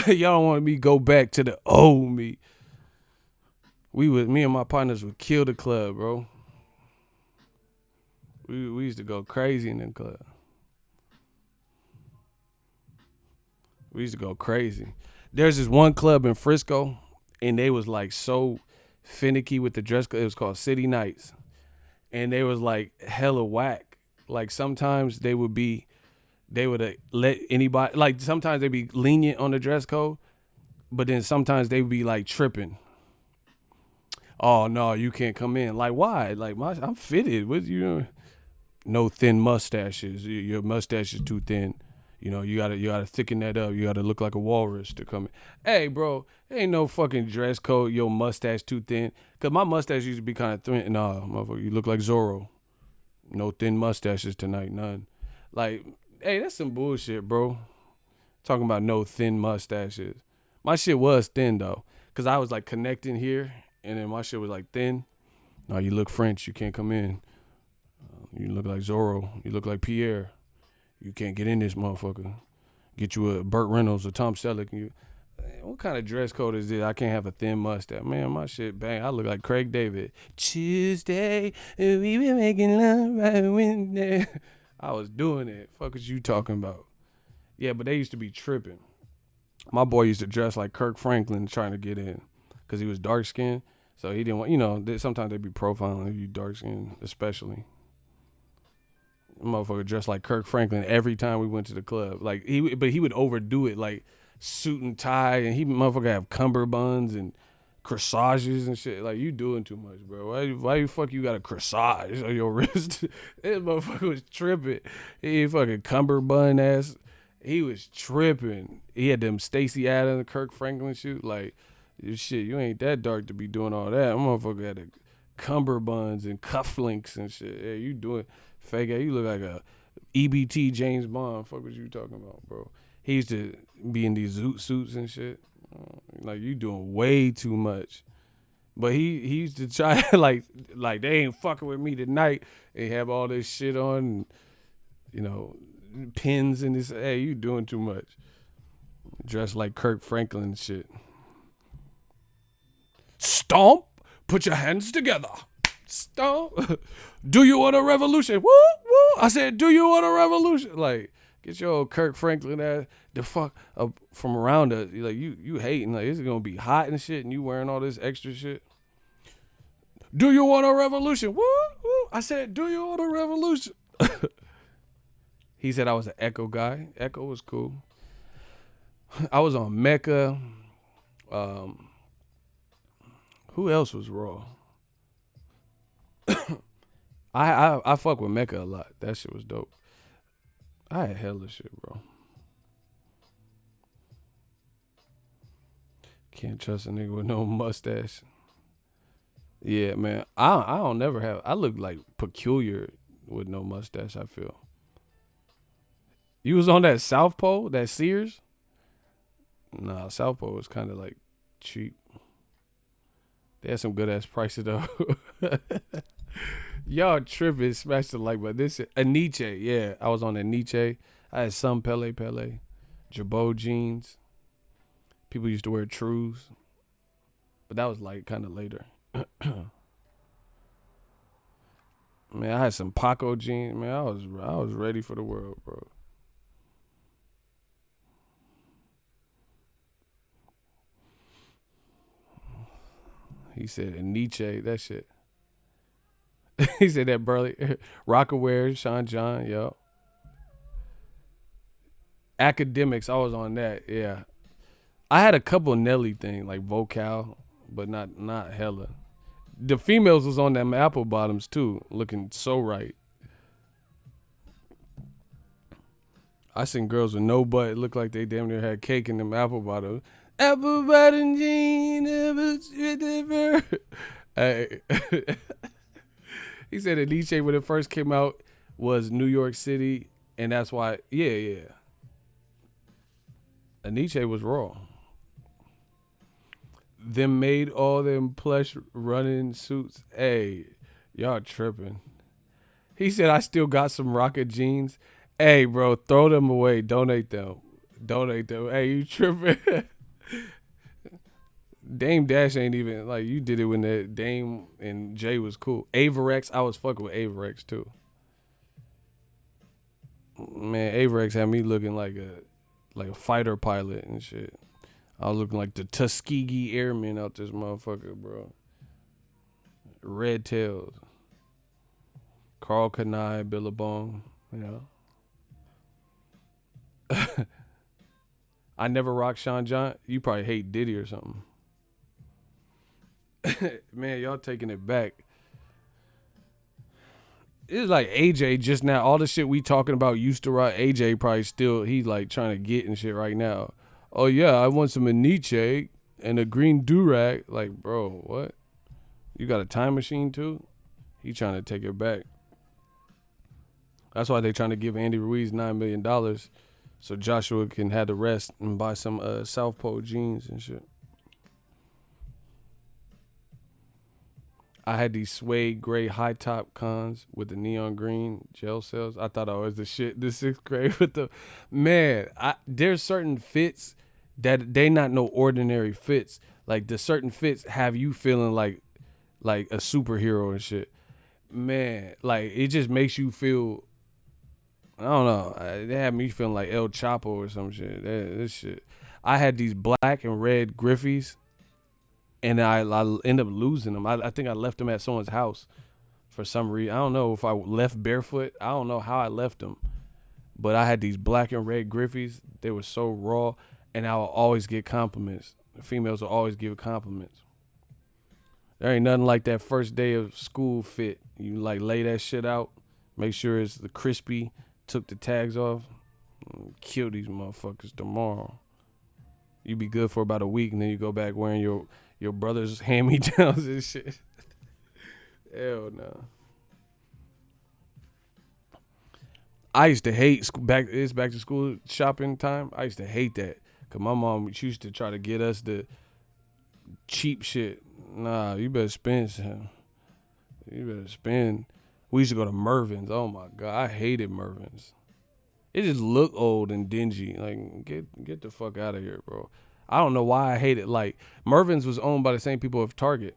Y'all don't want me to go back to the old me. Me and my partners would kill the club, bro. We used to go crazy in the club. We used to go crazy. There's this one club in Frisco, and they was like so finicky with the dress code. It was called City Nights, and they was like hella whack. Like sometimes they would let anybody, like sometimes they'd be lenient on the dress code, but then sometimes they would be like tripping. Oh no, you can't come in. Like why? Like I'm fitted with you. No thin mustaches. Your mustache is too thin. You know, you gotta thicken that up. You gotta look like a walrus to come in. Hey, bro, ain't no fucking dress code. Your mustache too thin. Cause my mustache used to be kind of thin. Nah, motherfucker, you look like Zorro. No thin mustaches tonight, none. Like, hey, that's some bullshit, bro. Talking about no thin mustaches. My shit was thin though, cause I was like connecting here, and then my shit was like thin. No, you look French. You can't come in. You look like Zorro. You look like Pierre. You can't get in this motherfucker. Get you a Burt Reynolds or Tom Selleck. What kind of dress code is this? I can't have a thin mustache. Man, my shit bang. I look like Craig David. Tuesday, we been making love right Wednesday. I was doing it. Fuck is you talking about? Yeah, but they used to be tripping. My boy used to dress like Kirk Franklin trying to get in because he was dark skinned. So he didn't want, sometimes they be profiling if you dark skinned, especially. Motherfucker dressed like Kirk Franklin every time we went to the club. Like he would overdo it, like suit and tie, and he motherfucker have cummerbunds and corsages and shit. Like you doing too much, bro. Why the fuck you got a corsage on your wrist? This motherfucker was tripping. He fucking cummerbund ass. He was tripping. He had them Stacey Adams, Kirk Franklin shoot. Like shit, you ain't that dark to be doing all that. Motherfucker had a cummerbunds and cufflinks and shit. Yeah, you doing fake ass. You look like a EBT James Bond. Fuck what you talking about, bro? He used to be in these zoot suits and shit. Like you doing way too much. But he used to try like they ain't fucking with me tonight. They have all this shit on, and, pins in this. Hey, you doing too much. Dressed like Kirk Franklin and shit. Stomp. Put your hands together. Stomp. Do you want a revolution? Woo, woo. I said, do you want a revolution? Like, get your old Kirk Franklin ass the fuck up from around us. Like, you hating. Like, it's going to be hot and shit, and you wearing all this extra shit. Do you want a revolution? Woo, woo. I said, do you want a revolution? He said I was an Echo guy. Echo was cool. I was on Mecca. Who else was raw? I fuck with Mecca a lot. That shit was dope. I had hella shit, bro. Can't trust a nigga with no mustache. Yeah, man. I don't never have. I look like peculiar with no mustache. I feel. You was on that South Pole, that Sears. Nah, South Pole was kind of like cheap. They had some good ass prices though. Y'all tripping, smash the like button. This a Nietzsche, yeah. I was on a Nietzsche. I had some Pele, Jabot jeans. People used to wear Trues, but that was like kind of later. Man, I had some Paco jeans. Man, I was ready for the world, bro. He said a Nietzsche, that shit. He said that Burley Rockaware, Sean John, yo. Academics, I was on that, yeah. I had a couple Nelly things like vocal, but not hella. The females was on them apple bottoms too, looking so right. I seen girls with no butt, look like they damn near had cake in them apple bottoms. Apple bottom jean, hey. He said that Nietzsche when it first came out was New York City, and that's why. Yeah. Nietzsche was raw. Them made all them plush running suits. Hey, y'all tripping. He said I still got some rocket jeans. Hey, bro, throw them away. Donate them. Donate them. Hey, you tripping? Dame Dash ain't even like you did it when the Dame and Jay was cool. Averex, I was fucking with Averex too. Man, Averex had me looking like a fighter pilot and shit. I was looking like the Tuskegee Airmen out this motherfucker, bro. Red tails. Carl Kanai, Billabong, you know. I never rocked Sean John. You probably hate Diddy or something. Man, y'all taking it back. It's like AJ just now. All the shit we talking about used to rock. AJ probably still, he's like trying to get and shit right now. Oh, yeah, I want some Nietzsche and a green durag. Like, bro, what? You got a time machine too? He trying to take it back. That's why they trying to give Andy Ruiz $9 million so Joshua can have the rest and buy some South Pole jeans and shit. I had these suede gray high top cons with the neon green gel cells. I thought I was the shit the sixth grade with the man. There's certain fits that they not no ordinary fits. Like the certain fits have you feeling like a superhero and shit. Man, like it just makes you feel. I don't know. They had me feeling like El Chapo or some shit. This shit. I had these black and red Griffies, and I ended up losing them. I think I left them at someone's house for some reason. I don't know if I left barefoot. I don't know how I left them. But I had these black and red Griffies. They were so raw, and I would always get compliments. The females would always give compliments. There ain't nothing like that first day of school fit. You like lay that shit out, make sure it's the crispy, took the tags off, kill these motherfuckers tomorrow. You be good for about a week, and then you go back wearing your brother's hand-me-downs and shit. Hell no. I used to hate it's back to school shopping time. I used to hate that because my mom used to try to get us the cheap shit. Nah, you better spend some. You better spend. We used to go to Mervin's. Oh my god, I hated Mervin's. It just looked old and dingy. Like get the fuck out of here, bro. I don't know why I hate it. Like Mervin's was owned by the same people of Target,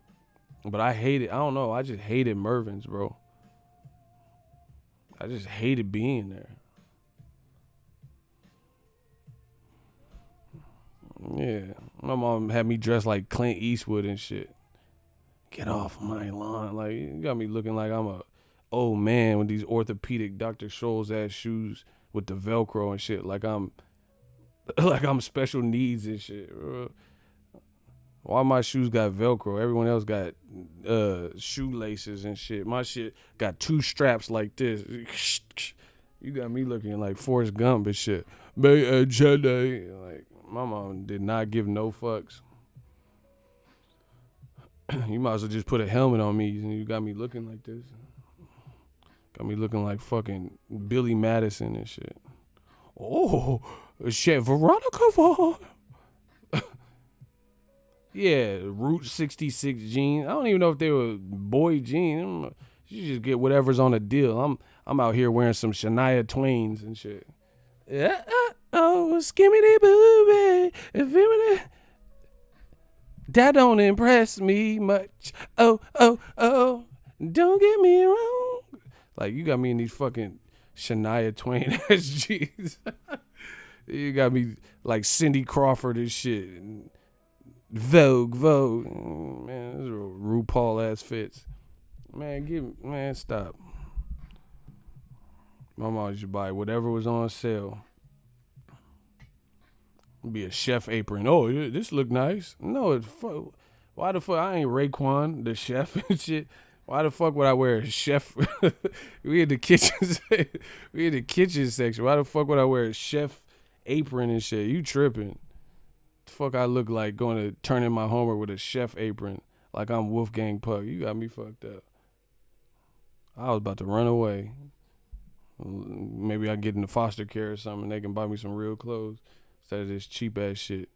but I hate it. I don't know. I just hated Mervin's, bro. I just hated being there. Yeah, my mom had me dressed like Clint Eastwood and shit. Get off my lawn. Like, you got me looking like I'm a old man with these orthopedic Dr. Scholl's ass shoes with the Velcro and shit. Like I'm special needs and shit. Why my shoes got Velcro? Everyone else got shoelaces and shit. My shit got 2 straps like this. You got me looking like Forrest Gump and shit. Like, my mom did not give no fucks. You might as well just put a helmet on me and you got me looking like this. Got me looking like fucking Billy Madison and shit. Oh, shit, Veronica Vaughn. Yeah, Route 66 jeans. I don't even know if they were boy jeans. You just get whatever's on a deal. I'm out here wearing some Shania Twains and shit. Oh, skimmity booby. That don't impress me much. Oh. Don't get me wrong. Like, you got me in these fucking Shania Twain ass jeans. You got me like Cindy Crawford and shit. And Vogue. Man, this is RuPaul ass fits. Man, stop. My mom used to buy whatever was on sale. Be a chef apron. Oh, this look nice. No, why the fuck? I ain't Raekwon, the chef and shit. Why the fuck would I wear a chef? We in the kitchen. We in the kitchen section. Why the fuck would I wear a chef apron and shit? You tripping? The fuck I look like going to turn in my homework with a chef apron like I'm Wolfgang Puck. You got me fucked up. I was about to run away. Maybe I get into foster care or something and they can buy me some real clothes instead of this cheap ass shit.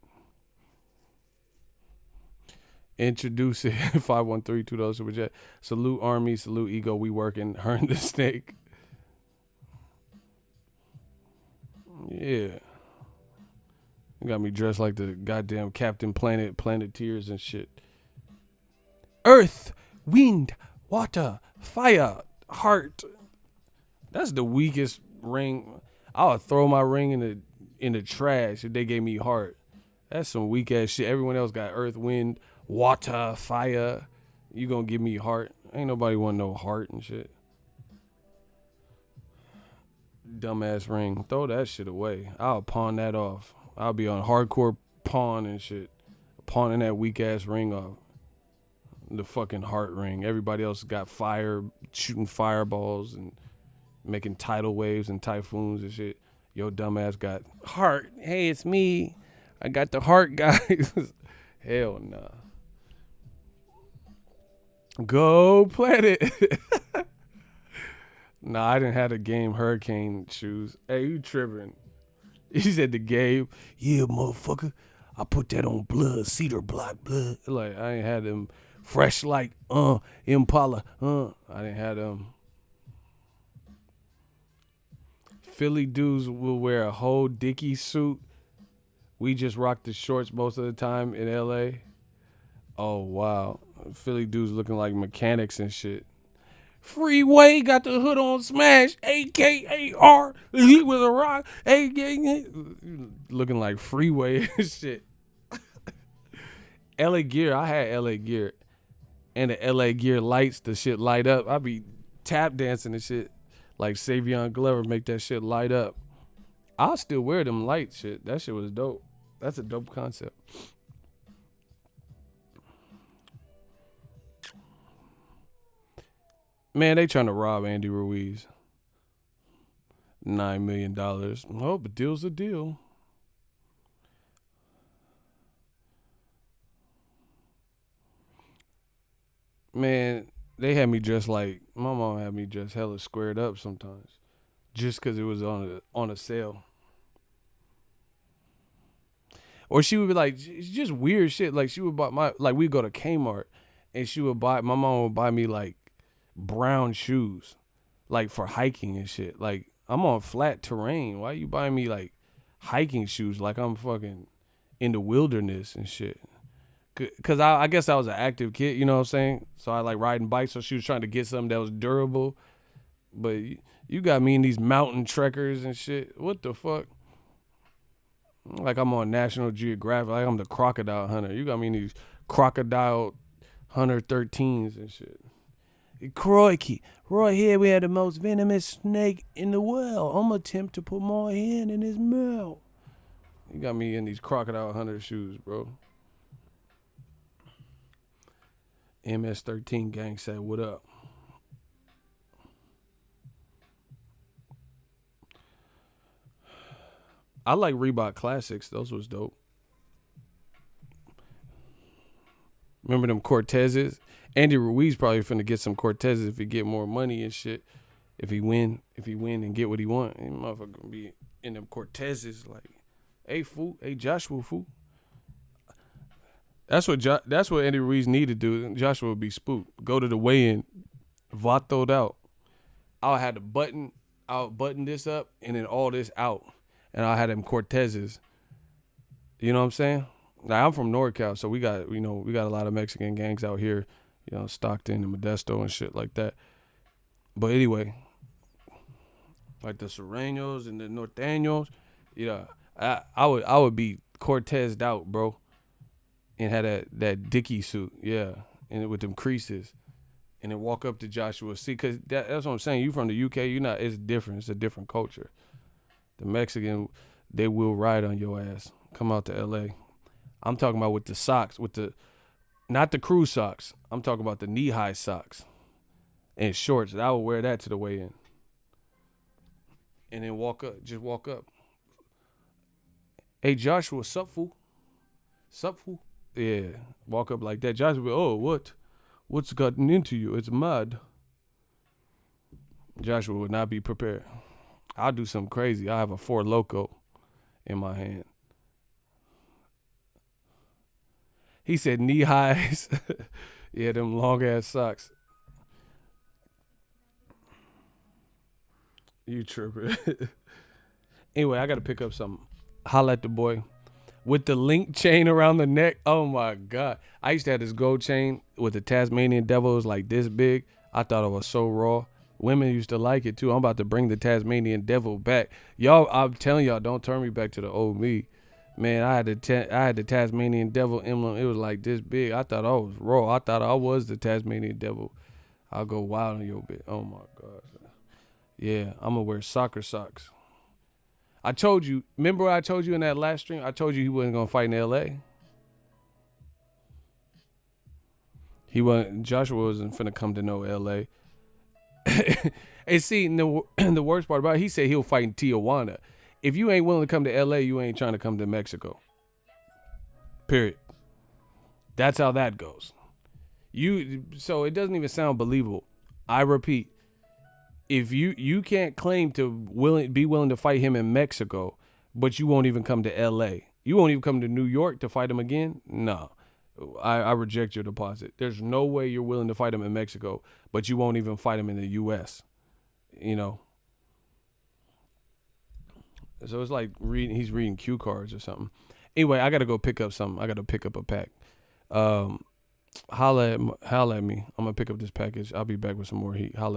Introduce it. 513-20 Super Chat. Salute Army, salute Ego. We working. Her and the Snake. Yeah. You got me dressed like the goddamn Captain Planet, Planeteers and shit. Earth, wind, water, fire, heart. That's the weakest ring. I would throw my ring in the trash if they gave me heart. That's some weak ass shit. Everyone else got earth, wind, water, fire. You gonna give me heart? Ain't nobody want no heart and shit. Dumbass ring. Throw that shit away. I'll pawn that off. I'll be on hardcore pawn and shit. Pawning that weak ass ring off. The fucking heart ring. Everybody else got fire, shooting fireballs and making tidal waves and typhoons and shit. Yo, dumbass got heart. Hey, it's me. I got the heart, guys. Hell nah. Go Planet. Nah, I didn't have the game Hurricane shoes. Hey, you tripping. He said the game. Yeah, motherfucker. I put that on blood, cedar block blood. Like, I ain't had them fresh like, Impala. I didn't have them. Philly dudes will wear a whole Dickie suit. We just rock the shorts most of the time in LA. Oh, wow. Philly dudes looking like mechanics and shit. Freeway got the hood on smash. AKAR. He was a rock. Looking like Freeway and shit. LA Gear. I had LA Gear. And the LA Gear lights, the shit light up. I be tap dancing and shit. Like Savion Glover make that shit light up. I'll still wear them light shit. That shit was dope. That's a dope concept. Man, they trying to rob Andy Ruiz. $9 million. Oh, but deal's a deal. Man, they had me dressed like, my mom had me dressed hella squared up sometimes. Just because it was on a sale. Or she would be like, it's just weird shit. Like, she would buy we'd go to Kmart and my mom would buy me like brown shoes, like for hiking and shit. Like, I'm on flat terrain. Why you buying me like hiking shoes like I'm fucking in the wilderness and shit? Because I guess I was an active kid, you know what I'm saying? So I like riding bikes, so she was trying to get something that was durable. But you got me in these mountain trekkers and shit. What the fuck? Like I'm on National Geographic. Like I'm the crocodile hunter. You got me in these crocodile hunter 13s and shit. Crikey. Right here we had the most venomous snake in the world. I'm going to attempt to put my hand in his mouth. You got me in these crocodile hunter shoes, bro. MS13 gang said, what up? I like Reebok Classics. Those was dope. Remember them Cortezes? Andy Ruiz probably finna get some Cortezes if he get more money and shit. If he win and get what he want, he motherfucker gonna be in them Cortezes like, hey fool, hey Joshua fool. That's what Andy Ruiz need to do. Joshua would be spooked. Go to the weigh-in, vatoed out. I'll button this up and then all this out. And I had them Cortezes. You know what I'm saying? Like, I'm from NorCal, so we got a lot of Mexican gangs out here, Stockton and Modesto and shit like that. But anyway, like the Sureños and the Norteños, I would be Cortezed out, bro, and had that Dickie suit, yeah, and with them creases, and then walk up to Joshua. See, because that's what I'm saying. You from the UK, it's different. It's a different culture. The Mexican, they will ride on your ass. Come out to LA. I'm talking about with the socks, not the crew socks. I'm talking about the knee-high socks and shorts. I would wear that to the weigh-in. And then walk up. Hey, Joshua, sup, fool? Sup, fool? Yeah, walk up like that. Joshua be, oh, what's gotten into you? It's mud. Joshua would not be prepared. I'll do something crazy. I have a Four Loko in my hand. He said knee highs. Yeah, them long ass socks. You tripping. Anyway, I got to pick up something. Holla at the boy. With the link chain around the neck. Oh my God. I used to have this gold chain with the Tasmanian devil. It was like this big. I thought it was so raw. Women used to like it too. I'm about to bring the Tasmanian devil back. Y'all, I'm telling y'all, don't turn me back to the old me. Man, I had the Tasmanian devil emblem. It was like this big. I thought I was raw. I thought I was the Tasmanian devil. I'll go wild on your bit. Oh my God. Yeah, I'm gonna wear soccer socks. I told you. Remember what I told you in that last stream? I told you he wasn't gonna fight in L.A. Joshua wasn't finna come to no L.A. And see, the worst part about it, he said he'll fight in Tijuana. If you ain't willing to come to L.A., you ain't trying to come to Mexico. Period. That's how that goes. So it doesn't even sound believable. I repeat, if you can't claim to be willing to fight him in Mexico, but you won't even come to L.A., you won't even come to New York to fight him again? No. I reject your deposit. There's no way you're willing to fight him in Mexico, but you won't even fight him in the U.S., So it's like he's reading cue cards or something. Anyway, I got to go pick up something. I got to pick up a pack. Holla at me. I'm going to pick up this package. I'll be back with some more heat. Holla at the